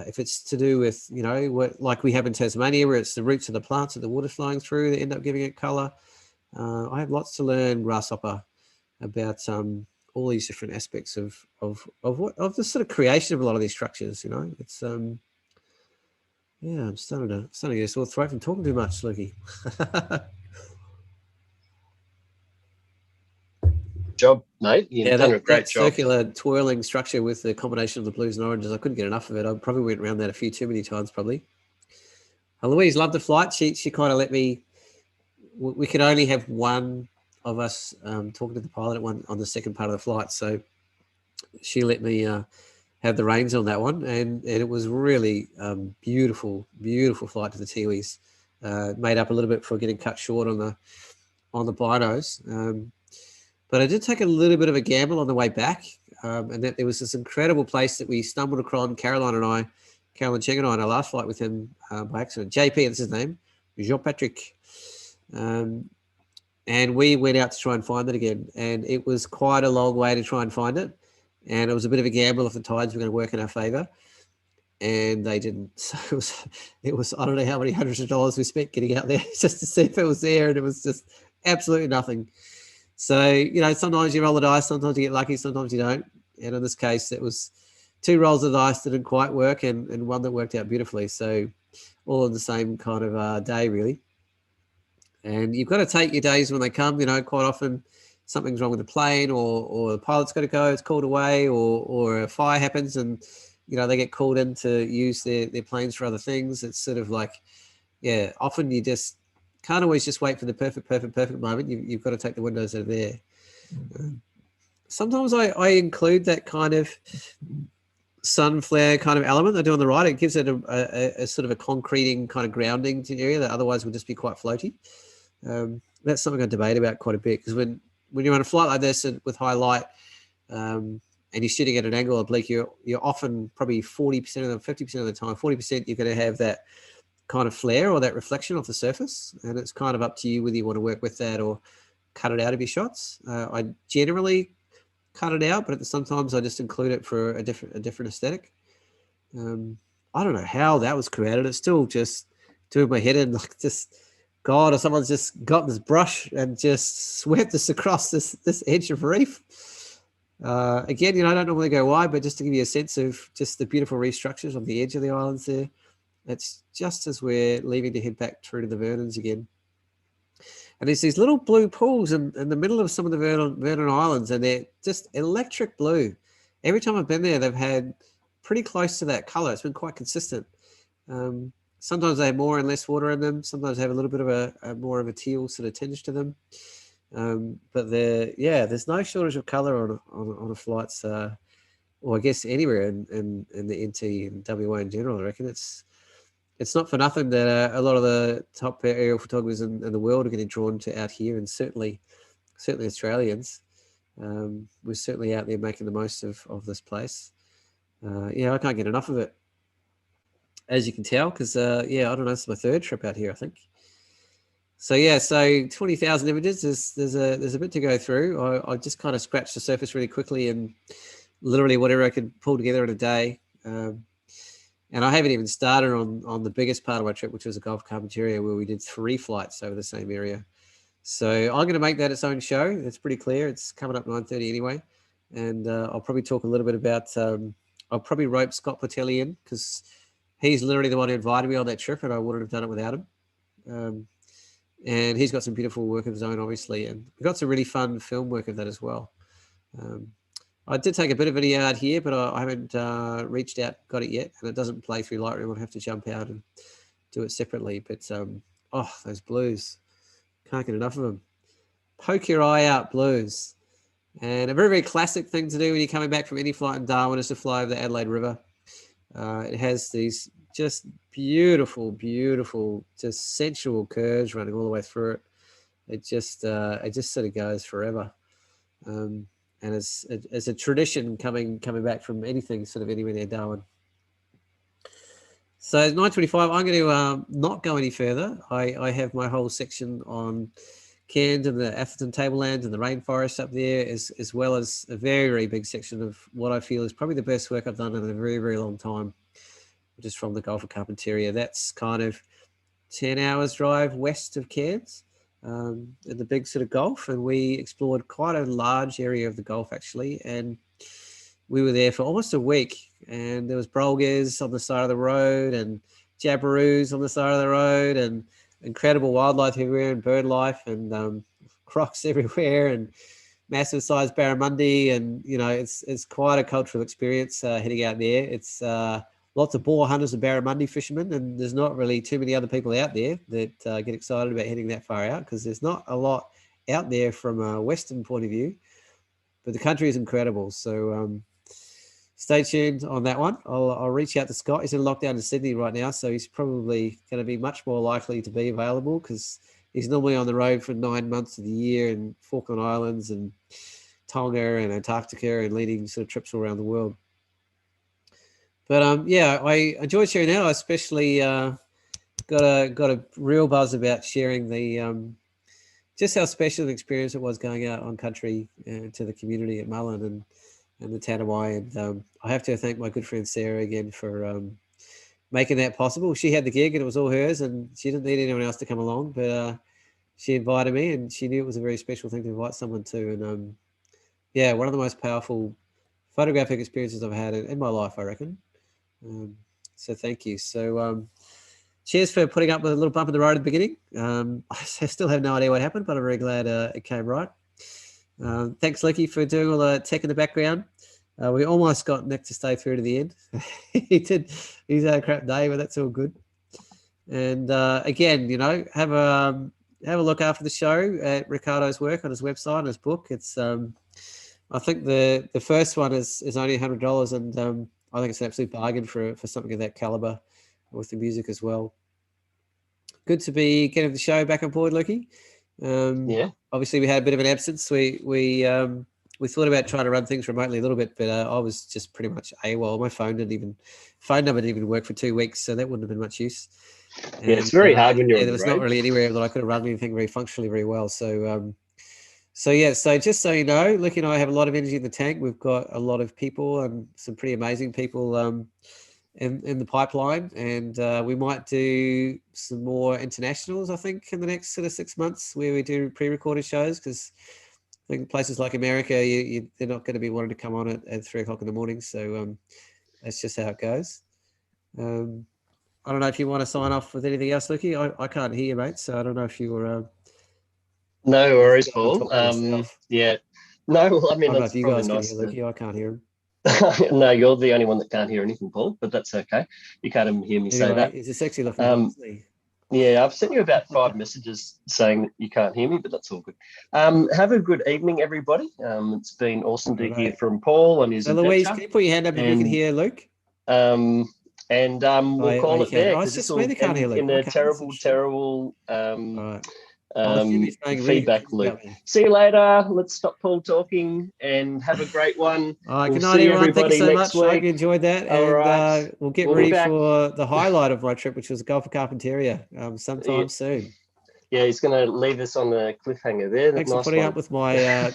if it's to do with, you know, what, like we have in Tasmania, where it's the roots of the plants that the water's flowing through that end up giving it color. I have lots to learn, Grasshopper, about all these different aspects of the sort of creation of a lot of these structures. You know, it's I'm starting to get a sore throat from talking too much, Lukey.
Job, mate. You've done a great job.
Circular twirling structure with the combination of the blues and oranges, I couldn't get enough of it. I probably went around that a few too many times, probably. Louise loved the flight. She kind of let me. We could only have one of us talking to the pilot on the second part of the flight, so she let me have the reins on that one, and it was really beautiful flight to the Tiwis. Made up a little bit for getting cut short on the Bynoes. But I did take a little bit of a gamble on the way back, and that there was this incredible place that we stumbled across, Caroline Cheng and I, on our last flight with him by accident. JP, that's his name, Jean-Patrick. And we went out to try and find it again, and it was quite a long way to try and find it. And it was a bit of a gamble if the tides were going to work in our favor, and they didn't. So it was I don't know how many hundreds of dollars we spent getting out there just to see if it was there, and it was just absolutely nothing. So, you know, sometimes you roll the dice, sometimes you get lucky, sometimes you don't. And in this case, it was 2 rolls of the dice that didn't quite work, and one that worked out beautifully. So all in the same kind of day, really. And you've got to take your days when they come. You know, quite often something's wrong with the plane, or the pilot's got to go, it's called away, or a fire happens and, you know, they get called in to use their planes for other things. It's sort of like, yeah, often you just can't always just wait for the perfect moment. You've got to take the windows that are there. Sometimes I include that kind of sun flare kind of element I do on the right. It gives it a sort of a concreting kind of grounding to the area that otherwise would just be quite floaty. That's something I debate about quite a bit, because when you're on a flight like this and with high light, and you're shooting at an angle oblique, you're often probably 40% of the 50% of the time, 40% you're going to have that kind of flare or that reflection off the surface, and it's kind of up to you whether you want to work with that or cut it out of your shots. I generally cut it out, but sometimes I just include it for a different aesthetic. I don't know how that was created. It's still just doing my head in, like, just God, or someone's just got this brush and just swept this across this edge of reef. Again, you know, I don't normally go wide, but just to give you a sense of just the beautiful reef structures on the edge of the islands there. It's just as we're leaving to head back through to the Vernons again. And there's these little blue pools in the middle of some of the Vernon Islands, and they're just electric blue. Every time I've been there, they've had pretty close to that colour. It's been quite consistent. Sometimes they have more and less water in them. Sometimes they have a little bit of a more of a teal sort of tinge to them. But there's no shortage of colour on a flights, or I guess anywhere in the NT and WA in general. I reckon it's not for nothing that a lot of the top aerial photographers in the world are getting drawn to out here, and certainly Australians. We're certainly out there making the most of this place. I can't get enough of it, as you can tell, because I don't know, it's my third trip out here, I think. So 20,000 images. There's a bit to go through. I just kind of scratched the surface really quickly, and literally whatever I could pull together in a day. And I haven't even started on the biggest part of my trip, which was the Gulf of Carpentaria, where we did 3 flights over the same area. So I'm going to make that its own show. It's pretty clear. It's coming up 9:30 anyway. And I'll probably talk a little bit about, I'll probably rope Scott Platelli in, because he's literally the one who invited me on that trip, and I wouldn't have done it without him. And he's got some beautiful work of his own, obviously. And we've got some really fun film work of that as well. I did take a bit of video out here, but I haven't got it yet, and it doesn't play through Lightroom. I'll have to jump out and do it separately. But those blues, can't get enough of them. Poke your eye out blues, and a very, very classic thing to do when you're coming back from any flight in Darwin is to fly over the Adelaide River. It has these just beautiful, just sensual curves running all the way through it. It just sort of goes forever. And it's a tradition coming back from anything sort of anywhere near Darwin. So 9:25, I'm going to not go any further. I have my whole section on Cairns and the Atherton Tablelands and the rainforest up there, as well as a very, very big section of what I feel is probably the best work I've done in a very, very long time, which is from the Gulf of Carpentaria. That's kind of 10 hours drive west of Cairns. In the big sort of Gulf, and we explored quite a large area of the Gulf actually, and we were there for almost a week, and there was brolgas on the side of the road and jabberoos on the side of the road, and incredible wildlife everywhere, and bird life, and crocs everywhere, and massive sized barramundi, and you know, it's quite a cultural experience heading out there. It's lots of boar hunters and barramundi fishermen, and there's not really too many other people out there that get excited about heading that far out, because there's not a lot out there from a Western point of view, but the country is incredible. So stay tuned on that one. I'll reach out to Scott. He's in lockdown in Sydney right now, so he's probably going to be much more likely to be available, because he's normally on the road for 9 months of the year in Falkland Islands and Tonga and Antarctica, and leading sort of trips all around the world. But I enjoyed sharing that. I especially got a real buzz about sharing the just how special an experience it was going out on country to the community at Mullen and the Tanami. And I have to thank my good friend Sarah again for making that possible. She had the gig and it was all hers, and she didn't need anyone else to come along, but she invited me, and she knew it was a very special thing to invite someone to. And one of the most powerful photographic experiences I've had in my life, I reckon. So thank you. So cheers for putting up with a little bump in the road at the beginning. I still have no idea what happened, but I'm very glad it came right. Thanks, Lucky, for doing all the tech in the background. We almost got Nick to stay through to the end. He's had a crap day, but that's all good. And again, have a look after the show at Ricardo's work on his website and his book. It's I think the first one is only $100, and I think it's an absolute bargain for something of that caliber with the music as well. Good to be getting the show back on board, Lucky.
Yeah.
Obviously, we had a bit of an absence. We thought about trying to run things remotely a little bit, but I was just pretty much AWOL. My phone number didn't even work for 2 weeks, so that wouldn't have been much use. And,
it's very hard when you're on
there
the
was not
road.
really anywhere that I could have run anything very functionally very well. So so just so you know, Lucky and I have a lot of energy in the tank. We've got a lot of people and some pretty amazing people in the pipeline, and we might do some more internationals, I think, in the next sort of 6 months, where we do pre-recorded shows, because I think places like America, they're not going to be wanting to come on at 3 o'clock in the morning. So that's just how it goes. I don't know if you want to sign off with anything else, Lucky. I can't hear you, mate, so I don't know if you were...
No worries, Paul. Yeah. No, well, I mean,
I don't know
that's
if you
probably
guys can
nice.
hear Lucky. I can't hear him.
No, you're the only one that can't hear anything, Paul, but that's okay. You can't even hear me say that.
He's a sexy looking guy, isn't he?
Yeah, I've sent you about 5 messages saying that you can't hear me, but that's all good. Have a good evening, everybody. It's been awesome to hear from Paul and his adventure.
Louise, can you put your hand up if you can hear Luke?
We'll call it there, because this will end in a terrible feedback loop. See you later. Let's stop Paul talking and have a great one.
Good night, everyone. Thank you so much. I hope you enjoyed that. And we'll get ready for the highlight of my trip, which was the Gulf of Carpentaria, sometime soon.
Yeah, he's going to leave us on a cliffhanger there.
Thanks for putting up with my